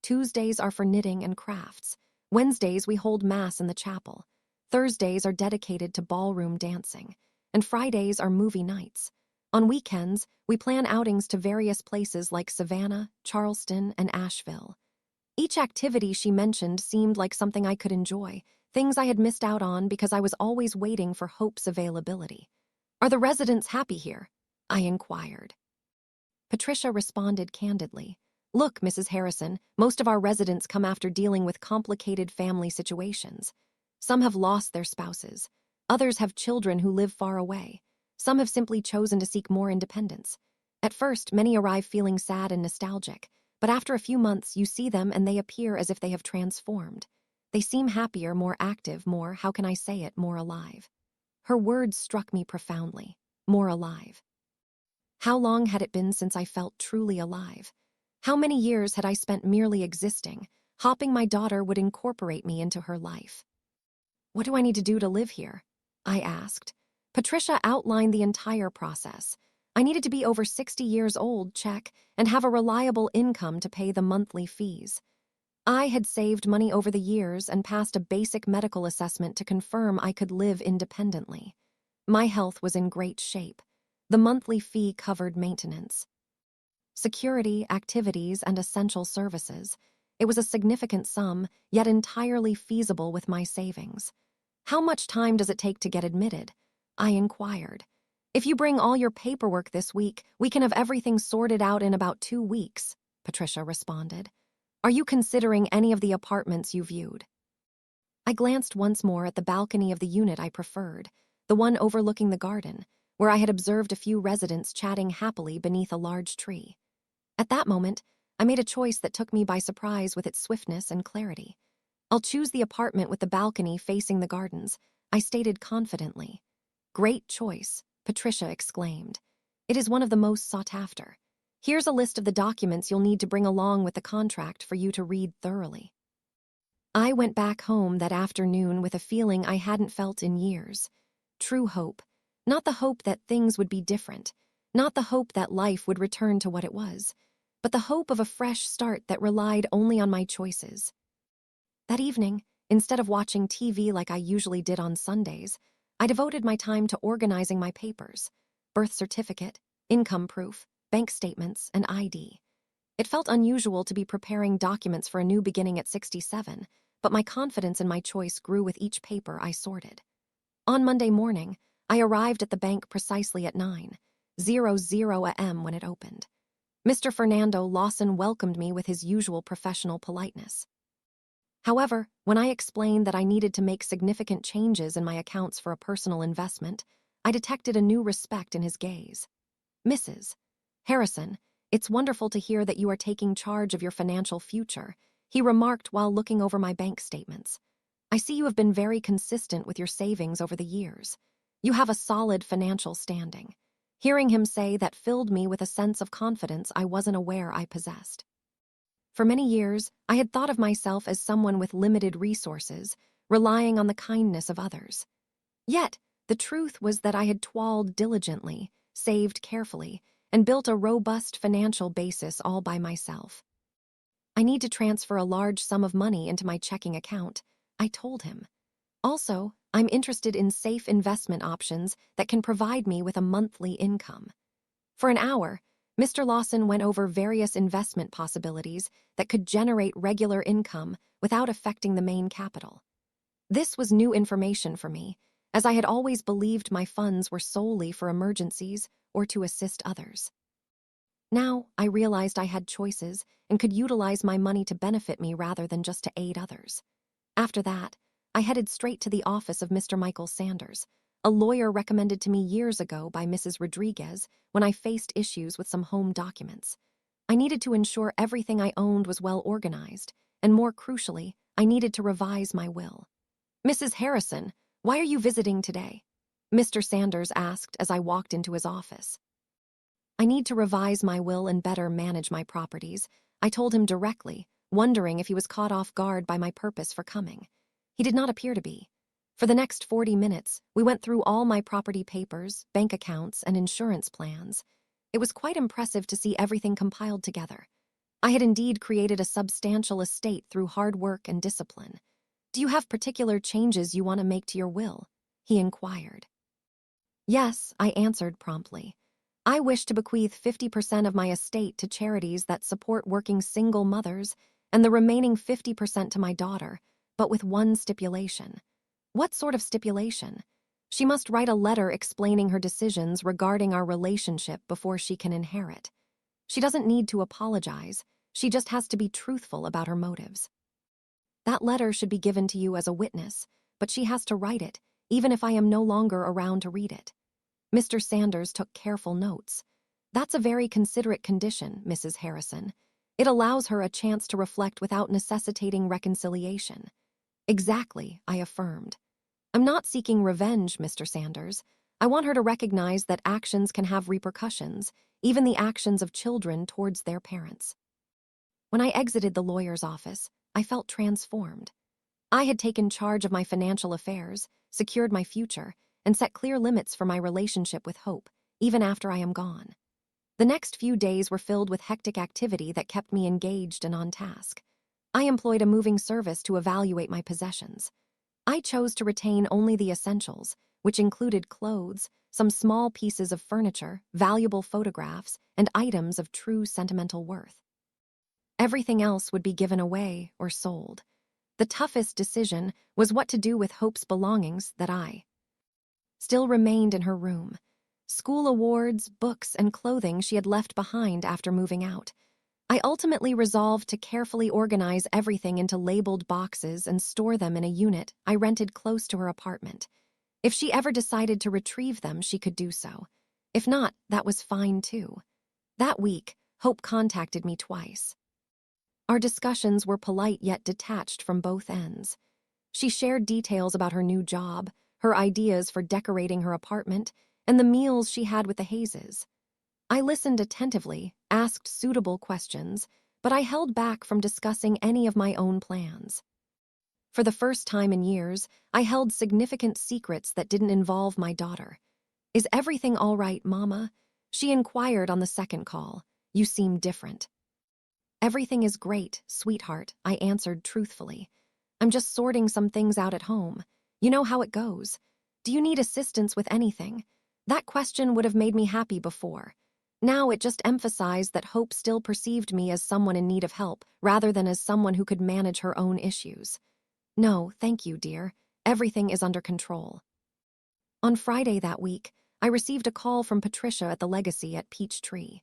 [SPEAKER 1] Tuesdays are for knitting and crafts. Wednesdays we hold mass in the chapel. Thursdays are dedicated to ballroom dancing. And Fridays are movie nights. On weekends, we plan outings to various places like Savannah, Charleston, and Asheville." Each activity she mentioned seemed like something I could enjoy, things I had missed out on because I was always waiting for Hope's availability. "Are the residents happy here?" I inquired. Patricia responded candidly. "Look, Mrs. Harrison, most of our residents come after dealing with complicated family situations. Some have lost their spouses. Others have children who live far away. Some have simply chosen to seek more independence. At first, many arrive feeling sad and nostalgic, but after a few months, you see them and they appear as if they have transformed. They seem happier, more active, more, how can I say it, more alive." Her words struck me profoundly. More alive. How long had it been since I felt truly alive? How many years had I spent merely existing, hoping my daughter would incorporate me into her life? "What do I need to do to live here?" I asked. Patricia outlined the entire process. I needed to be over 60 years old, check, and have a reliable income to pay the monthly fees. I had saved money over the years and passed a basic medical assessment to confirm I could live independently. My health was in great shape. The monthly fee covered maintenance, security, activities, and essential services. It was a significant sum, yet entirely feasible with my savings. "How much time does it take to get admitted?" I inquired. "If you bring all your paperwork this week, we can have everything sorted out in about 2 weeks," Patricia responded. "Are you considering any of the apartments you viewed?" I glanced once more at the balcony of the unit I preferred, the one overlooking the garden, where I had observed a few residents chatting happily beneath a large tree. At that moment, I made a choice that took me by surprise with its swiftness and clarity. "I'll choose the apartment with the balcony facing the gardens," I stated confidently. "Great choice," Patricia exclaimed. "It is one of the most sought after. Here's a list of the documents you'll need to bring along with the contract for you to read thoroughly." I went back home that afternoon with a feeling I hadn't felt in years. True hope. Not the hope that things would be different. Not the hope that life would return to what it was. But the hope of a fresh start that relied only on my choices. That evening, instead of watching TV like I usually did on Sundays, I devoted my time to organizing my papers: birth certificate, income proof, bank statements, and ID. It felt unusual to be preparing documents for a new beginning at 67, but my confidence in my choice grew with each paper I sorted. On Monday morning, I arrived at the bank precisely at 9:00 a.m. when it opened. Mr. Fernando Lawson welcomed me with his usual professional politeness. However, when I explained that I needed to make significant changes in my accounts for a personal investment, I detected a new respect in his gaze. "Mrs. Harrison, it's wonderful to hear that you are taking charge of your financial future," he remarked while looking over my bank statements. "I see you have been very consistent with your savings over the years. You have a solid financial standing." Hearing him say that filled me with a sense of confidence I wasn't aware I possessed. For many years, I had thought of myself as someone with limited resources, relying on the kindness of others. Yet, the truth was that I had toiled diligently, saved carefully, and built a robust financial basis all by myself. "I need to transfer a large sum of money into my checking account," I told him. "Also, I'm interested in safe investment options that can provide me with a monthly income." For an hour, Mr. Lawson went over various investment possibilities that could generate regular income without affecting the main capital. This was new information for me, as I had always believed my funds were solely for emergencies or to assist others. Now, I realized I had choices and could utilize my money to benefit me rather than just to aid others. After that, I headed straight to the office of Mr. Michael Sanders, a lawyer recommended to me years ago by Mrs. Rodriguez when I faced issues with some home documents. I needed to ensure everything I owned was well organized, and more crucially, I needed to revise my will. "Mrs. Harrison, why are you visiting today?" Mr. Sanders asked as I walked into his office. "I need to revise my will and better manage my properties," I told him directly, wondering if he was caught off guard by my purpose for coming. He did not appear to be. For the next 40 minutes, we went through all my property papers, bank accounts, and insurance plans. It was quite impressive to see everything compiled together. I had indeed created a substantial estate through hard work and discipline. "Do you have particular changes you want to make to your will?" he inquired. "Yes," I answered promptly. "I wish to bequeath 50% of my estate to charities that support working single mothers and the remaining 50% to my daughter, but with one stipulation." "What sort of stipulation?" "She must write a letter explaining her decisions regarding our relationship before she can inherit. She doesn't need to apologize. She just has to be truthful about her motives. That letter should be given to you as a witness, but she has to write it, even if I am no longer around to read it." Mr. Sanders took careful notes. "That's a very considerate condition, Mrs. Harrison. It allows her a chance to reflect without necessitating reconciliation." "Exactly," I affirmed. "I'm not seeking revenge, Mr. Sanders. I want her to recognize that actions can have repercussions, even the actions of children towards their parents." When I exited the lawyer's office, I felt transformed. I had taken charge of my financial affairs, secured my future, and set clear limits for my relationship with Hope, even after I am gone. The next few days were filled with hectic activity that kept me engaged and on task. I employed a moving service to evaluate my possessions. I chose to retain only the essentials, which included clothes, some small pieces of furniture, valuable photographs, and items of true sentimental worth. Everything else would be given away or sold. The toughest decision was what to do with Hope's belongings that I still remained in her room. School awards, books, and clothing she had left behind after moving out. I ultimately resolved to carefully organize everything into labeled boxes and store them in a unit I rented close to her apartment. If she ever decided to retrieve them, she could do so. If not, that was fine too. That week, Hope contacted me twice. Our discussions were polite yet detached from both ends. She shared details about her new job, her ideas for decorating her apartment, and the meals she had with the Hazes. I listened attentively, asked suitable questions, but I held back from discussing any of my own plans. For the first time in years, I held significant secrets that didn't involve my daughter. "Is everything all right, Mama?" she inquired on the second call. "You seem different." "Everything is great, sweetheart," I answered truthfully. "I'm just sorting some things out at home. You know how it goes. Do you need assistance with anything?" That question would have made me happy before. Now it just emphasized that Hope still perceived me as someone in need of help, rather than as someone who could manage her own issues. No, thank you, dear. Everything is under control. On Friday that week, I received a call from Patricia at the Legacy at Peachtree.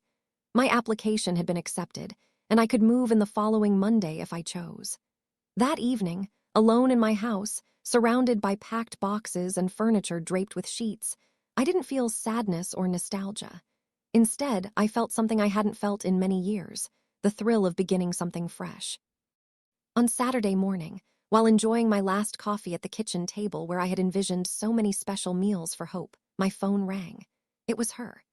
[SPEAKER 1] My application had been accepted, and I could move in the following Monday if I chose. That evening, alone in my house, surrounded by packed boxes and furniture draped with sheets, I didn't feel sadness or nostalgia. Instead, I felt something I hadn't felt in many years, the thrill of beginning something fresh. On Saturday morning, while enjoying my last coffee at the kitchen table where I had envisioned so many special meals for Hope, my phone rang. It was her.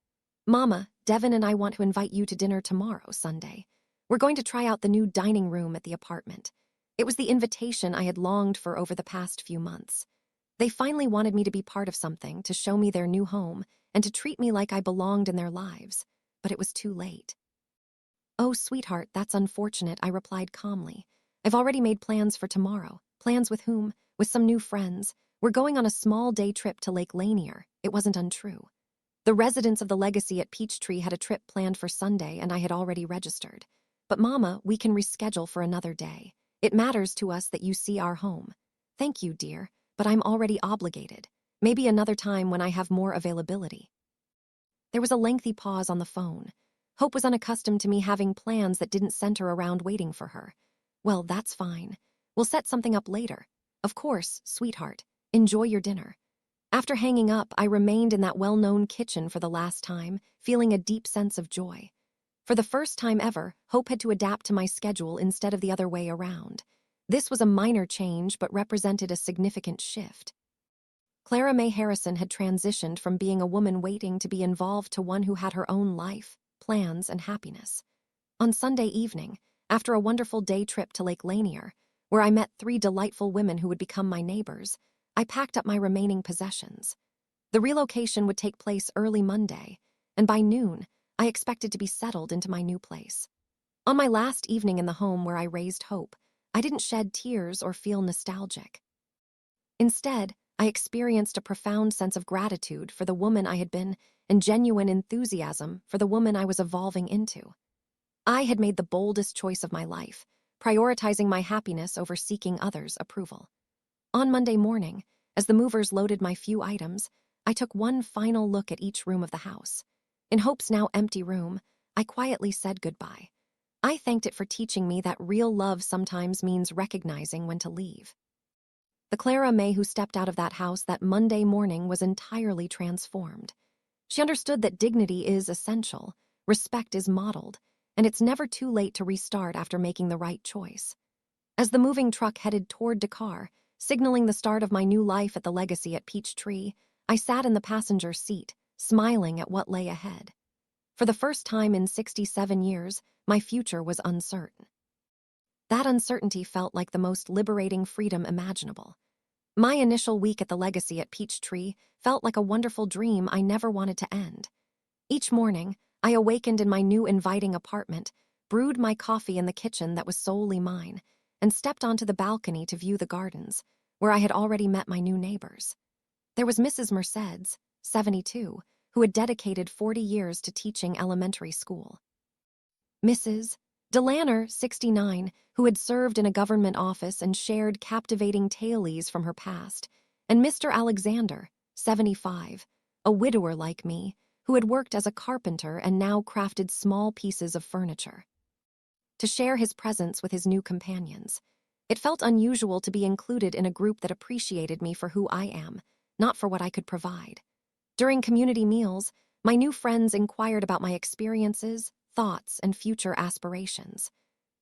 [SPEAKER 1] "Mama, Devin and I want to invite you to dinner tomorrow, Sunday. We're going to try out the new dining room at the apartment." It was the invitation I had longed for over the past few months. They finally wanted me to be part of something, to show me their new home, and to treat me like I belonged in their lives. But it was too late. "Oh, sweetheart, that's unfortunate," I replied calmly. "I've already made plans for tomorrow." "Plans with whom?" "With some new friends. We're going on a small day trip to Lake Lanier." It wasn't untrue. The residents of the Legacy at Peachtree had a trip planned for Sunday, and I had already registered. "But Mama, we can reschedule for another day. It matters to us that you see our home." "Thank you, dear, but I'm already obligated. Maybe another time when I have more availability." There was a lengthy pause on the phone. Hope was unaccustomed to me having plans that didn't center around waiting for her. "Well, that's fine. We'll set something up later." "Of course, sweetheart. Enjoy your dinner." After hanging up, I remained in that well-known kitchen for the last time, feeling a deep sense of joy. For the first time ever, Hope had to adapt to my schedule instead of the other way around. This was a minor change, but represented a significant shift. Clara May Harrison had transitioned from being a woman waiting to be involved to one who had her own life, plans, and happiness. On Sunday evening, after a wonderful day trip to Lake Lanier, where I met 3 delightful women who would become my neighbors, I packed up my remaining possessions. The relocation would take place early Monday, and by noon, I expected to be settled into my new place. On my last evening in the home where I raised Hope, I didn't shed tears or feel nostalgic. Instead, I experienced a profound sense of gratitude for the woman I had been and genuine enthusiasm for the woman I was evolving into. I had made the boldest choice of my life, prioritizing my happiness over seeking others' approval. On Monday morning, as the movers loaded my few items, I took one final look at each room of the house. In Hope's now empty room, I quietly said goodbye. I thanked it for teaching me that real love sometimes means recognizing when to leave. The Clara May who stepped out of that house that Monday morning was entirely transformed. She understood that dignity is essential, respect is modeled, and it's never too late to restart after making the right choice. As the moving truck headed toward Dakar, signaling the start of my new life at the Legacy at Peachtree, I sat in the passenger seat, smiling at what lay ahead. For the first time in 67 years, my future was uncertain. That uncertainty felt like the most liberating freedom imaginable. My initial week at the Legacy at Peachtree felt like a wonderful dream I never wanted to end. Each morning, I awakened in my new inviting apartment, brewed my coffee in the kitchen that was solely mine, and stepped onto the balcony to view the gardens, where I had already met my new neighbors. There was Mrs. Mercedes, 72, who had dedicated 40 years to teaching elementary school. Mrs. Delanner, 69, who had served in a government office and shared captivating tales from her past, and Mr. Alexander, 75, a widower like me, who had worked as a carpenter and now crafted small pieces of furniture. To share his presence with his new companions, it felt unusual to be included in a group that appreciated me for who I am, not for what I could provide. During community meals, my new friends inquired about my experiences, thoughts, and future aspirations.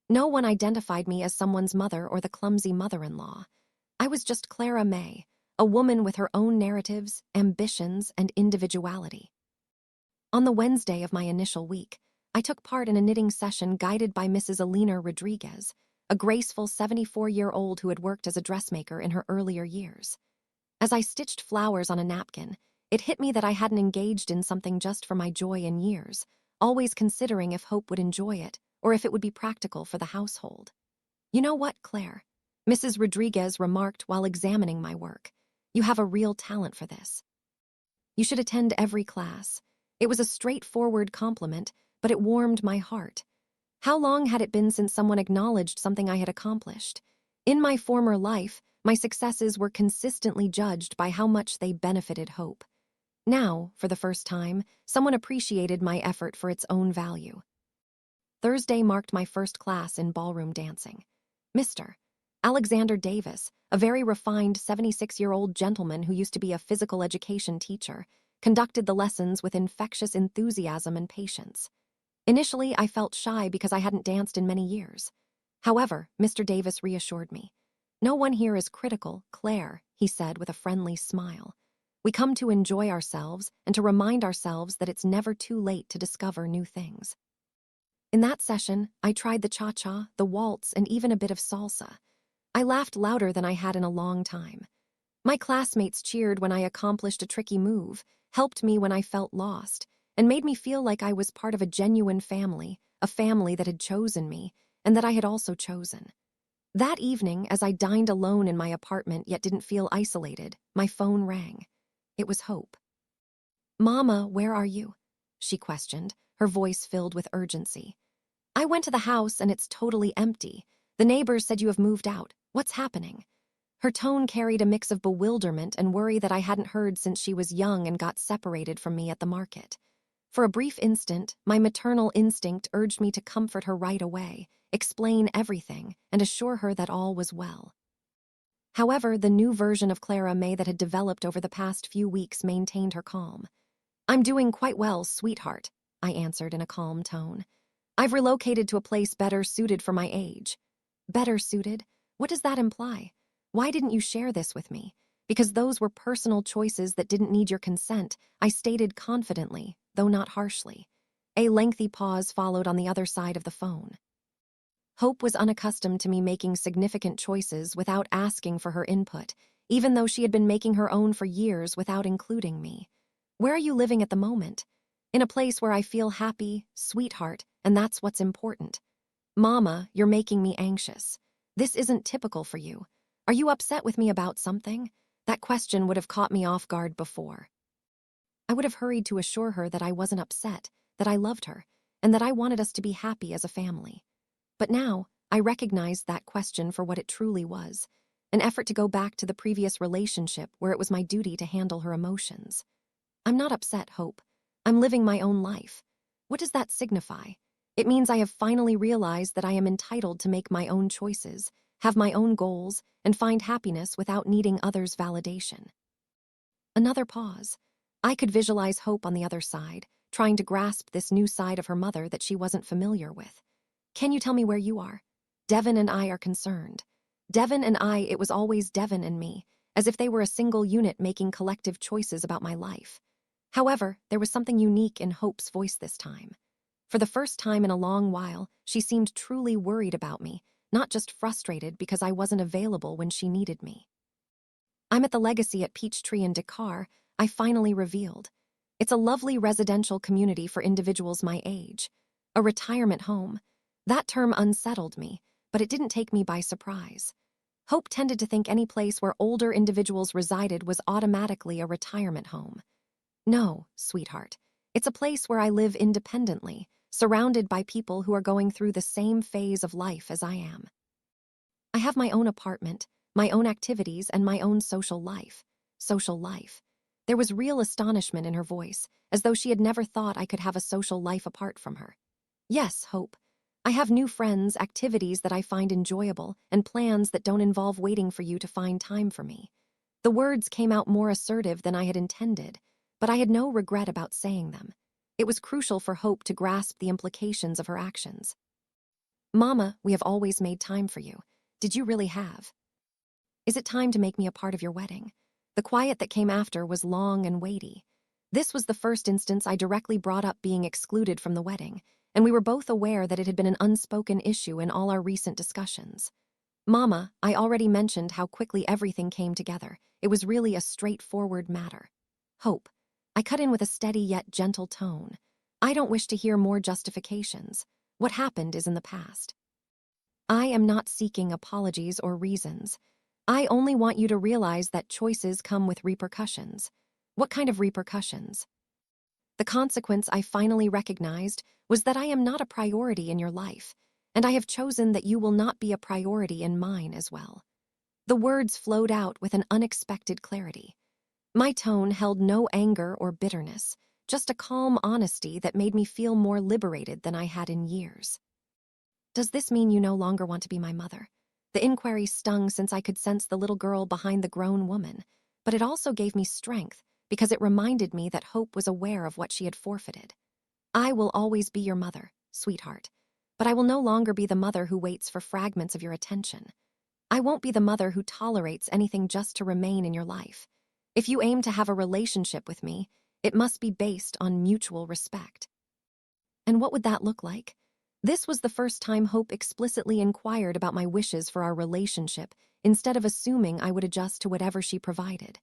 [SPEAKER 1] No one identified me as someone's mother or the clumsy mother-in-law. I was just Clara May, a woman with her own narratives, ambitions, and individuality. On the Wednesday of my initial week, I took part in a knitting session guided by Mrs. Alina Rodriguez, a graceful 74-year-old who had worked as a dressmaker in her earlier years. As I stitched flowers on a napkin, it hit me that I hadn't engaged in something just for my joy in years, always considering if Hope would enjoy it or if it would be practical for the household. "You know what, Claire?" Mrs. Rodriguez remarked while examining my work. "You have a real talent for this. You should attend every class. It was a straightforward compliment, but it warmed my heart. How long had it been since someone acknowledged something I had accomplished? In my former life, my successes were consistently judged by how much they benefited Hope. Now, for the first time, someone appreciated my effort for its own value. Thursday marked my first class in ballroom dancing. Mr. Alexander Davis, a very refined 76-year-old gentleman who used to be a physical education teacher, conducted the lessons with infectious enthusiasm and patience. Initially, I felt shy because I hadn't danced in many years. However, Mr. Davis reassured me. "No one here is critical, Claire," he said with a friendly smile. "We come to enjoy ourselves and to remind ourselves that it's never too late to discover new things." In that session, I tried the cha-cha, the waltz, and even a bit of salsa. I laughed louder than I had in a long time. My classmates cheered when I accomplished a tricky move, helped me when I felt lost, and made me feel like I was part of a genuine family, a family that had chosen me, and that I had also chosen. That evening, as I dined alone in my apartment yet didn't feel isolated, my phone rang. It was Hope. "Mama, where are you?" she questioned, her voice filled with urgency. "I went to the house and it's totally empty. The neighbors said you have moved out. What's happening?" Her tone carried a mix of bewilderment and worry that I hadn't heard since she was young and got separated from me at the market. For a brief instant, my maternal instinct urged me to comfort her right away, explain everything, and assure her that all was well. However, the new version of Clara May that had developed over the past few weeks maintained her calm. "I'm doing quite well, sweetheart," I answered in a calm tone. "I've relocated to a place better suited for my age." "Better suited? What does that imply? Why didn't you share this with me?" "Because those were personal choices that didn't need your consent," I stated confidently, though not harshly. A lengthy pause followed on the other side of the phone. Hope was unaccustomed to me making significant choices without asking for her input, even though she had been making her own for years without including me. "Where are you living at the moment?" "In a place where I feel happy, sweetheart, and that's what's important." "Mama, you're making me anxious. This isn't typical for you. Are you upset with me about something?" That question would have caught me off guard before. I would have hurried to assure her that I wasn't upset, that I loved her, and that I wanted us to be happy as a family. But now, I recognized that question for what it truly was, an effort to go back to the previous relationship where it was my duty to handle her emotions. "I'm not upset, Hope. I'm living my own life." "What does that signify?" "It means I have finally realized that I am entitled to make my own choices, have my own goals, and find happiness without needing others' validation." Another pause. I could visualize Hope on the other side, trying to grasp this new side of her mother that she wasn't familiar with. "Can you tell me where you are? Devin and I are concerned." Devin and I, it was always Devin and me, as if they were a single unit making collective choices about my life. However, there was something unique in Hope's voice this time. For the first time in a long while, she seemed truly worried about me, not just frustrated because I wasn't available when she needed me. "I'm at the Legacy at Peachtree in Dakar," I finally revealed. "It's a lovely residential community for individuals my age. A retirement home." That term unsettled me, but it didn't take me by surprise. Hope tended to think any place where older individuals resided was automatically a retirement home. "No, sweetheart. It's a place where I live independently, surrounded by people who are going through the same phase of life as I am. I have my own apartment, my own activities, and my own social life." Social life. There was real astonishment in her voice, as though she had never thought I could have a social life apart from her. "Yes, Hope. I have new friends, activities that I find enjoyable, and plans that don't involve waiting for you to find time for me." The words came out more assertive than I had intended, but I had no regret about saying them. It was crucial for Hope to grasp the implications of her actions. "Mama, we have always made time for you. Did you really have? Is it time to make me a part of your wedding?" The quiet that came after was long and weighty. This was the first instance I directly brought up being excluded from the wedding, and we were both aware that it had been an unspoken issue in all our recent discussions. "Mama, I already mentioned how quickly everything came together. It was really a straightforward matter." "Hope." I cut in with a steady yet gentle tone. "I don't wish to hear more justifications. What happened is in the past. I am not seeking apologies or reasons. I only want you to realize that choices come with repercussions." "What kind of repercussions?" The consequence I finally recognized was that I am not a priority in your life, and I have chosen that you will not be a priority in mine as well. The words flowed out with an unexpected clarity. My tone held no anger or bitterness, just a calm honesty that made me feel more liberated than I had in years. Does this mean you no longer want to be my mother? The inquiry stung since I could sense the little girl behind the grown woman, but it also gave me strength because it reminded me that Hope was aware of what she had forfeited. I will always be your mother, sweetheart, but I will no longer be the mother who waits for fragments of your attention. I won't be the mother who tolerates anything just to remain in your life. If you aim to have a relationship with me, it must be based on mutual respect. And what would that look like? This was the first time Hope explicitly inquired about my wishes for our relationship, instead of assuming I would adjust to whatever she provided.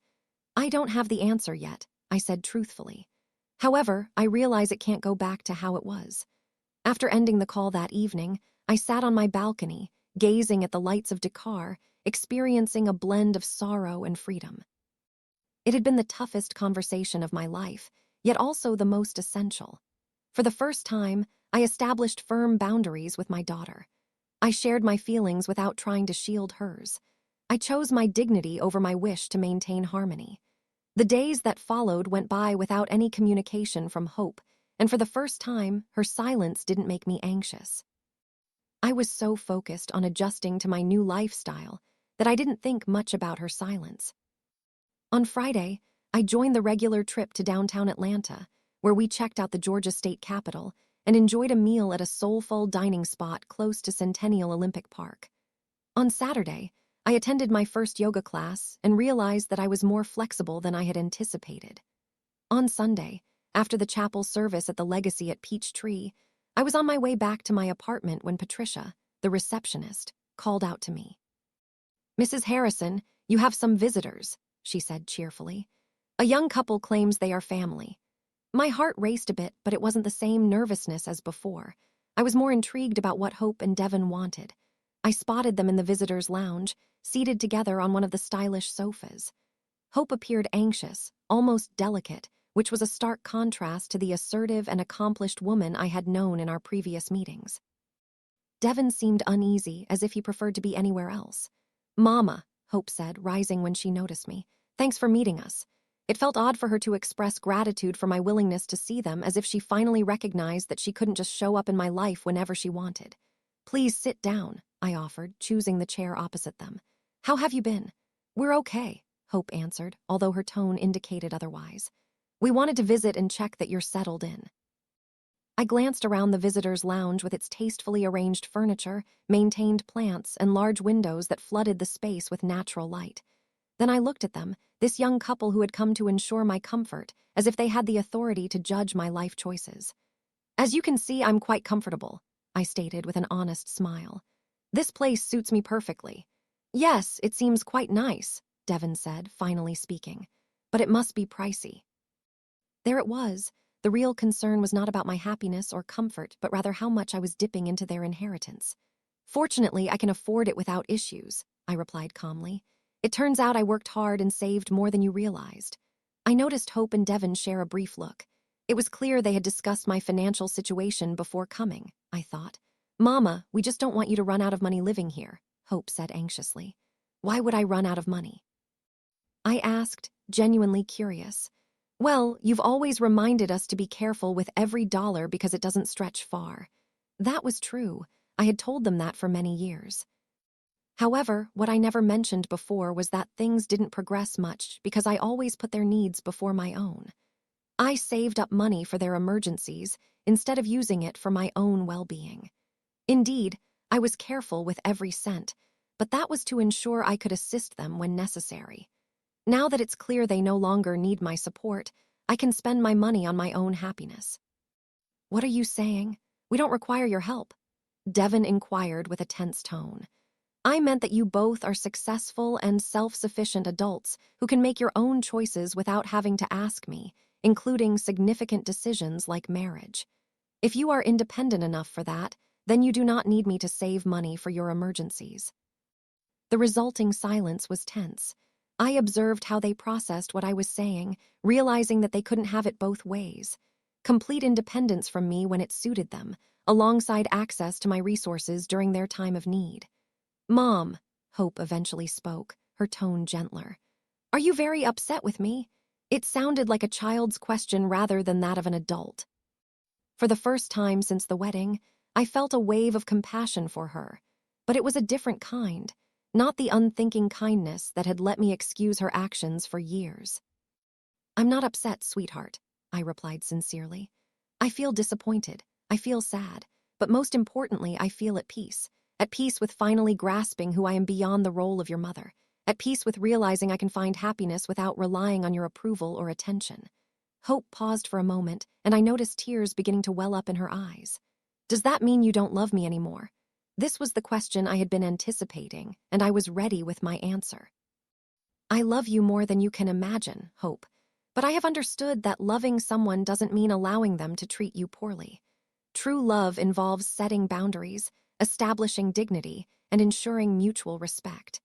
[SPEAKER 1] I don't have the answer yet, I said truthfully. However, I realize it can't go back to how it was. After ending the call that evening, I sat on my balcony, gazing at the lights of Dakar, experiencing a blend of sorrow and freedom. It had been the toughest conversation of my life, yet also the most essential. For the first time, I established firm boundaries with my daughter. I shared my feelings without trying to shield hers. I chose my dignity over my wish to maintain harmony. The days that followed went by without any communication from Hope, and for the first time, her silence didn't make me anxious. I was so focused on adjusting to my new lifestyle that I didn't think much about her silence. On Friday, I joined the regular trip to downtown Atlanta, where we checked out the Georgia State Capitol and enjoyed a meal at a soulful dining spot close to Centennial Olympic Park. On Saturday, I attended my first yoga class and realized that I was more flexible than I had anticipated. On Sunday, after the chapel service at the Legacy at Peachtree, I was on my way back to my apartment when Patricia, the receptionist, called out to me. "Mrs. Harrison, you have some visitors," she said cheerfully. "A young couple claims they are family." My heart raced a bit, but it wasn't the same nervousness as before. I was more intrigued about what Hope and Devon wanted. I spotted them in the visitors' lounge, seated together on one of the stylish sofas. Hope appeared anxious, almost delicate, which was a stark contrast to the assertive and accomplished woman I had known in our previous meetings. Devon seemed uneasy, as if he preferred to be anywhere else. "Mama," Hope said, rising when she noticed me. "Thanks for meeting us." It felt odd for her to express gratitude for my willingness to see them, as if she finally recognized that she couldn't just show up in my life whenever she wanted. "Please sit down," I offered, choosing the chair opposite them. "How have you been?" "We're okay," Hope answered, although her tone indicated otherwise. "We wanted to visit and check that you're settled in." I glanced around the visitors' lounge with its tastefully arranged furniture, maintained plants, and large windows that flooded the space with natural light. Then I looked at them, this young couple who had come to ensure my comfort, as if they had the authority to judge my life choices. "As you can see, I'm quite comfortable," I stated with an honest smile. "This place suits me perfectly." "Yes, it seems quite nice," Devon said, finally speaking. "But it must be pricey." There it was. The real concern was not about my happiness or comfort, but rather how much I was dipping into their inheritance. "Fortunately, I can afford it without issues," I replied calmly. "It turns out I worked hard and saved more than you realized." I noticed Hope and Devon share a brief look. It was clear they had discussed my financial situation before coming, I thought. "Mama, we just don't want you to run out of money living here," Hope said anxiously. "Why would I run out of money?" I asked, genuinely curious. "Well, you've always reminded us to be careful with every dollar because it doesn't stretch far." That was true. I had told them that for many years. However, what I never mentioned before was that things didn't progress much because I always put their needs before my own. I saved up money for their emergencies instead of using it for my own well-being. Indeed, I was careful with every cent, but that was to ensure I could assist them when necessary. Now that it's clear they no longer need my support, I can spend my money on my own happiness. "What are you saying? We don't require your help," Devon inquired with a tense tone. "I meant that you both are successful and self-sufficient adults who can make your own choices without having to ask me, including significant decisions like marriage. If you are independent enough for that, then you do not need me to save money for your emergencies." The resulting silence was tense. I observed how they processed what I was saying, realizing that they couldn't have it both ways. complete independence from me when it suited them, alongside access to my resources during their time of need. "Mom," Hope eventually spoke, her tone gentler. "Are you very upset with me?" It sounded like a child's question rather than that of an adult. For the first time since the wedding, I felt a wave of compassion for her, but it was a different kind, not the unthinking kindness that had let me excuse her actions for years. "I'm not upset, sweetheart," I replied sincerely. "I feel disappointed, I feel sad, but most importantly, I feel at peace with finally grasping who I am beyond the role of your mother, at peace with realizing I can find happiness without relying on your approval or attention." Hope paused for a moment, and I noticed tears beginning to well up in her eyes. "Does that mean you don't love me anymore?" This was the question I had been anticipating, and I was ready with my answer. "I love you more than you can imagine, Hope, but I have understood that loving someone doesn't mean allowing them to treat you poorly. True love involves setting boundaries, establishing dignity, and ensuring mutual respect."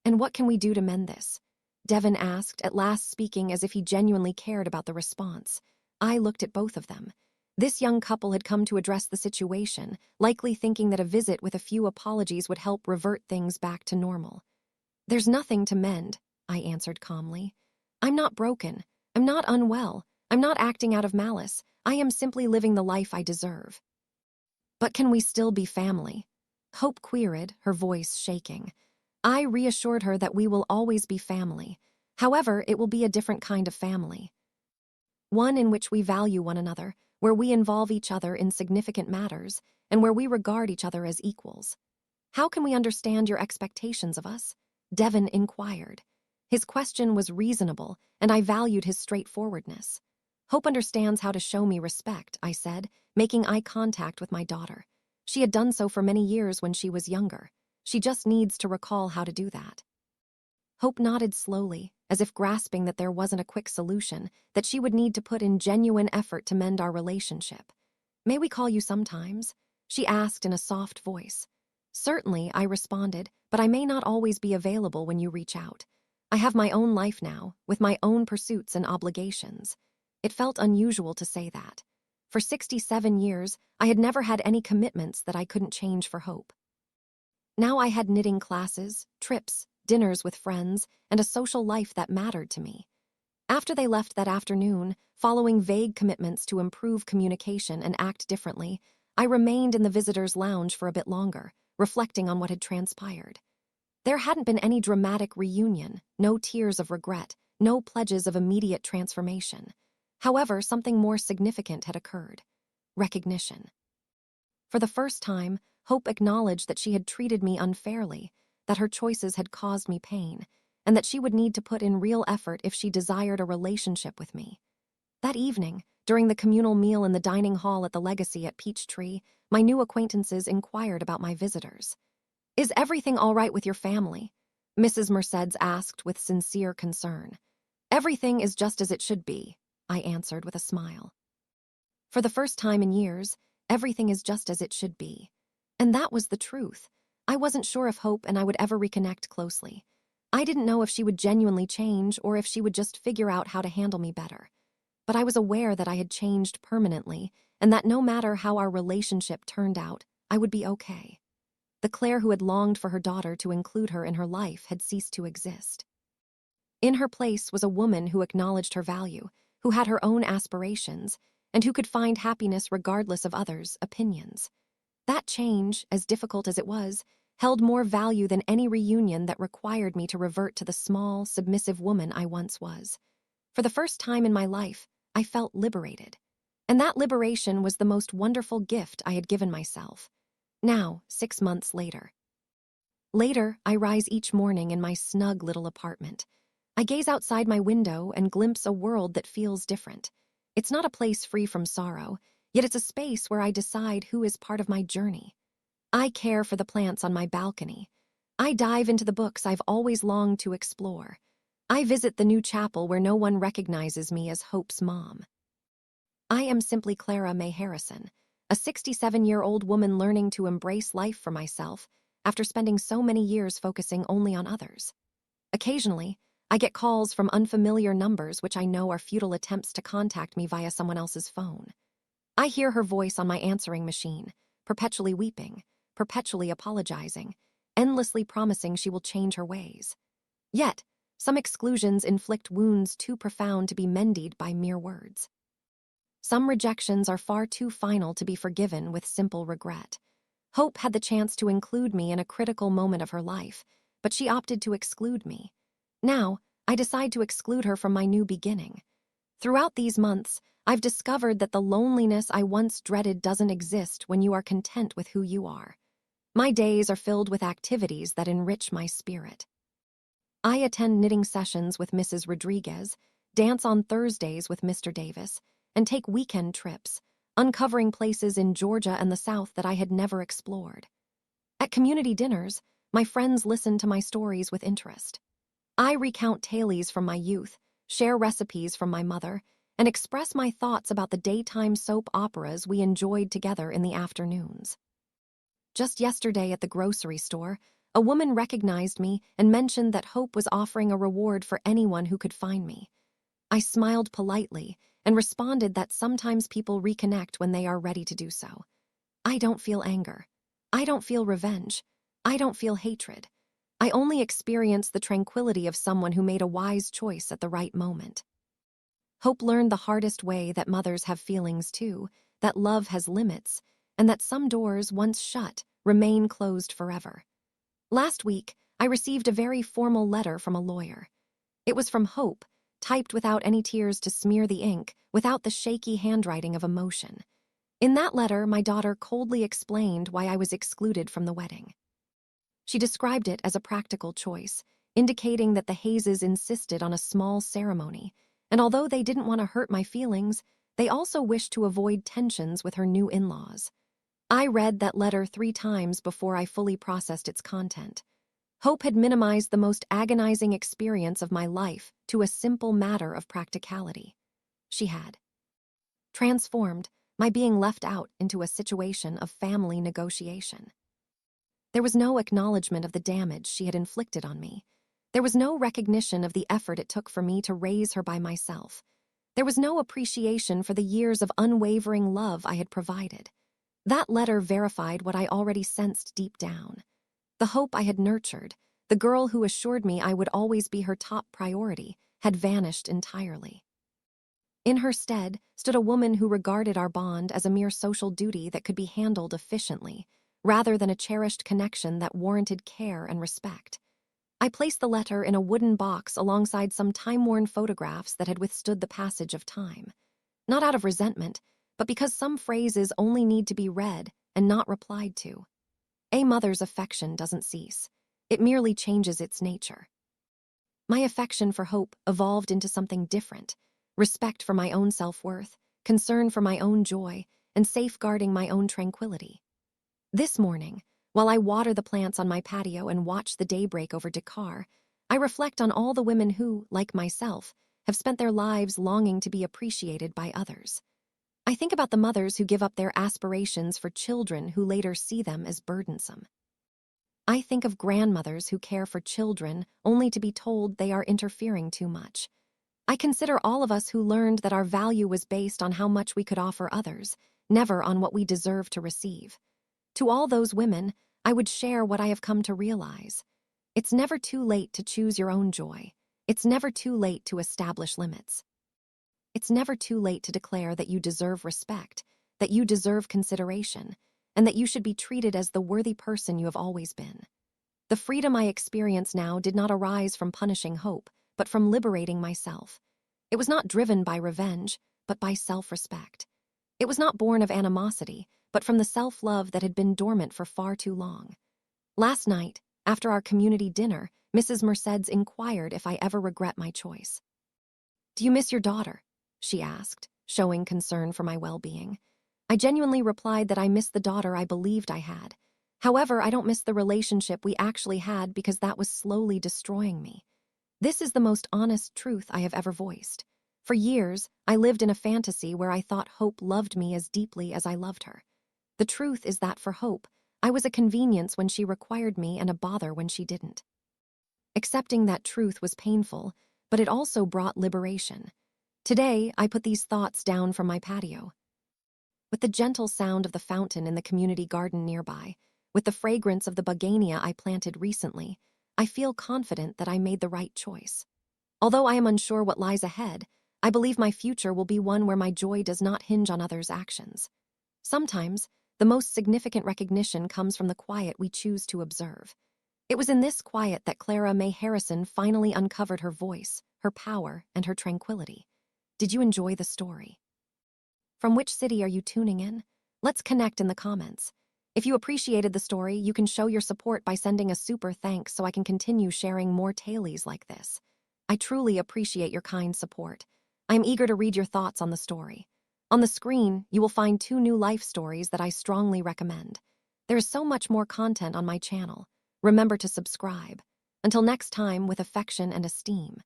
[SPEAKER 1] "And what can we do to mend this?" Devin asked, at last speaking as if he genuinely cared about the response. I looked at both of them. This young couple had come to address the situation, likely thinking that a visit with a few apologies would help revert things back to normal. "There's nothing to mend," I answered calmly. "I'm not broken. I'm not unwell. I'm not acting out of malice. I am simply living the life I deserve." "But can we still be family?" Hope queried, her voice shaking. I reassured her that we will always be family. However, it will be a different kind of family. One in which we value one another, where we involve each other in significant matters, and where we regard each other as equals. "How can we understand your expectations of us?" Devin inquired. His question was reasonable, and I valued his straightforwardness. "Hope understands how to show me respect," I said, making eye contact with my daughter. She had done so for many years when she was younger. She just needs to recall how to do that. Hope nodded slowly, as if grasping that there wasn't a quick solution, that she would need to put in genuine effort to mend our relationship. "May we call you sometimes?" she asked in a soft voice. "Certainly," I responded, "but I may not always be available when you reach out. I have my own life now, with my own pursuits and obligations." It felt unusual to say that. For 67 years, I had never had any commitments that I couldn't change for Hope. Now I had knitting classes, trips, dinners with friends, and a social life that mattered to me. After they left that afternoon, following vague commitments to improve communication and act differently, I remained in the visitors' lounge for a bit longer, reflecting on what had transpired. There hadn't been any dramatic reunion, no tears of regret, no pledges of immediate transformation. However, something more significant had occurred: recognition. For the first time, Hope acknowledged that she had treated me unfairly, that her choices had caused me pain, and that she would need to put in real effort if she desired a relationship with me. That evening, during the communal meal in the dining hall at the Legacy at Peachtree, my new acquaintances inquired about my visitors. "Is everything all right with your family?" Mrs. Mercedes asked with sincere concern. "Everything is just as it should be," I answered with a smile. For the first time in years, everything is just as it should be. And that was the truth. I wasn't sure if Hope and I would ever reconnect closely. I didn't know if she would genuinely change or if she would just figure out how to handle me better. But I was aware that I had changed permanently, and that no matter how our relationship turned out, I would be okay. The Claire who had longed for her daughter to include her in her life had ceased to exist. In her place was a woman who acknowledged her value, who had her own aspirations, and who could find happiness regardless of others' opinions. That change, as difficult as it was, held more value than any reunion that required me to revert to the small, submissive woman I once was. For the first time in my life, I felt liberated. And that liberation was the most wonderful gift I had given myself. Now, 6 months later. I rise each morning in my snug little apartment. I gaze outside my window and glimpse a world that feels different. It's not a place free from sorrow, yet it's a space where I decide who is part of my journey. I care for the plants on my balcony. I dive into the books I've always longed to explore. I visit the new chapel where no one recognizes me as Hope's mom. I am simply Clara May Harrison, a 67-year-old woman learning to embrace life for myself after spending so many years focusing only on others. Occasionally, I get calls from unfamiliar numbers which I know are futile attempts to contact me via someone else's phone. I hear her voice on my answering machine, perpetually weeping, perpetually apologizing, endlessly promising she will change her ways. Yet, some exclusions inflict wounds too profound to be mended by mere words. Some rejections are far too final to be forgiven with simple regret. Hope had the chance to include me in a critical moment of her life, but she opted to exclude me. Now, I decide to exclude her from my new beginning. Throughout these months, I've discovered that the loneliness I once dreaded doesn't exist when you are content with who you are. My days are filled with activities that enrich my spirit. I attend knitting sessions with Mrs. Rodriguez, dance on Thursdays with Mr. Davis, and take weekend trips, uncovering places in Georgia and the South that I had never explored. At community dinners, my friends listen to my stories with interest. I recount tales from my youth, share recipes from my mother, and express my thoughts about the daytime soap operas we enjoyed together in the afternoons. Just yesterday at the grocery store, a woman recognized me and mentioned that Hope was offering a reward for anyone who could find me. I smiled politely and responded that sometimes people reconnect when they are ready to do so. I don't feel anger. I don't feel revenge. I don't feel hatred. I only experience the tranquility of someone who made a wise choice at the right moment. Hope learned the hardest way that mothers have feelings too, that love has limits, and that some doors, once shut, remain closed forever. Last week, I received a very formal letter from a lawyer. It was from Hope, typed without any tears to smear the ink, without the shaky handwriting of emotion. In that letter, my daughter coldly explained why I was excluded from the wedding. She described it as a practical choice, indicating that the Hayeses insisted on a small ceremony, and although they didn't want to hurt my feelings, they also wished to avoid tensions with her new in-laws. I read that letter 3 times before I fully processed its content. Hope had minimized the most agonizing experience of my life to a simple matter of practicality. She had transformed my being left out into a situation of family negotiation. There was no acknowledgement of the damage she had inflicted on me. There was no recognition of the effort it took for me to raise her by myself. There was no appreciation for the years of unwavering love I had provided. That letter verified what I already sensed deep down. The hope I had nurtured, the girl who assured me I would always be her top priority, had vanished entirely. In her stead stood a woman who regarded our bond as a mere social duty that could be handled efficiently, rather than a cherished connection that warranted care and respect. I placed the letter in a wooden box alongside some time-worn photographs that had withstood the passage of time. Not out of resentment, but because some phrases only need to be read and not replied to. A mother's affection doesn't cease. It merely changes its nature. My affection for Hope evolved into something different: respect for my own self-worth, concern for my own joy, and safeguarding my own tranquility. This morning, while I water the plants on my patio and watch the daybreak over Dakar, I reflect on all the women who, like myself, have spent their lives longing to be appreciated by others. I think about the mothers who give up their aspirations for children who later see them as burdensome. I think of grandmothers who care for children only to be told they are interfering too much. I consider all of us who learned that our value was based on how much we could offer others, never on what we deserve to receive. To all those women, I would share what I have come to realize. It's never too late to choose your own joy. It's never too late to establish limits. It's never too late to declare that you deserve respect, that you deserve consideration, and that you should be treated as the worthy person you have always been. The freedom I experience now did not arise from punishing Hope, but from liberating myself. It was not driven by revenge, but by self-respect. It was not born of animosity, but from the self-love that had been dormant for far too long. Last night, after our community dinner, Mrs. Mercedes inquired if I ever regret my choice. "Do you miss your daughter?" she asked, showing concern for my well-being. I genuinely replied that I missed the daughter I believed I had. However, I don't miss the relationship we actually had because that was slowly destroying me. This is the most honest truth I have ever voiced. For years, I lived in a fantasy where I thought Hope loved me as deeply as I loved her. The truth is that for Hope, I was a convenience when she required me and a bother when she didn't. Accepting that truth was painful, but it also brought liberation. Today, I put these thoughts down from my patio. With the gentle sound of the fountain in the community garden nearby, with the fragrance of the begonia I planted recently, I feel confident that I made the right choice. Although I am unsure what lies ahead, I believe my future will be one where my joy does not hinge on others' actions. Sometimes, the most significant recognition comes from the quiet we choose to observe. It was in this quiet that Clara May Harrison finally uncovered her voice, her power, and her tranquility. Did you enjoy the story? From which city are you tuning in? Let's connect in the comments. If you appreciated the story, you can show your support by sending a super thanks so I can continue sharing more tales like this. I truly appreciate your kind support. I am eager to read your thoughts on the story. On the screen, you will find 2 new life stories that I strongly recommend. There is so much more content on my channel. Remember to subscribe. Until next time, with affection and esteem.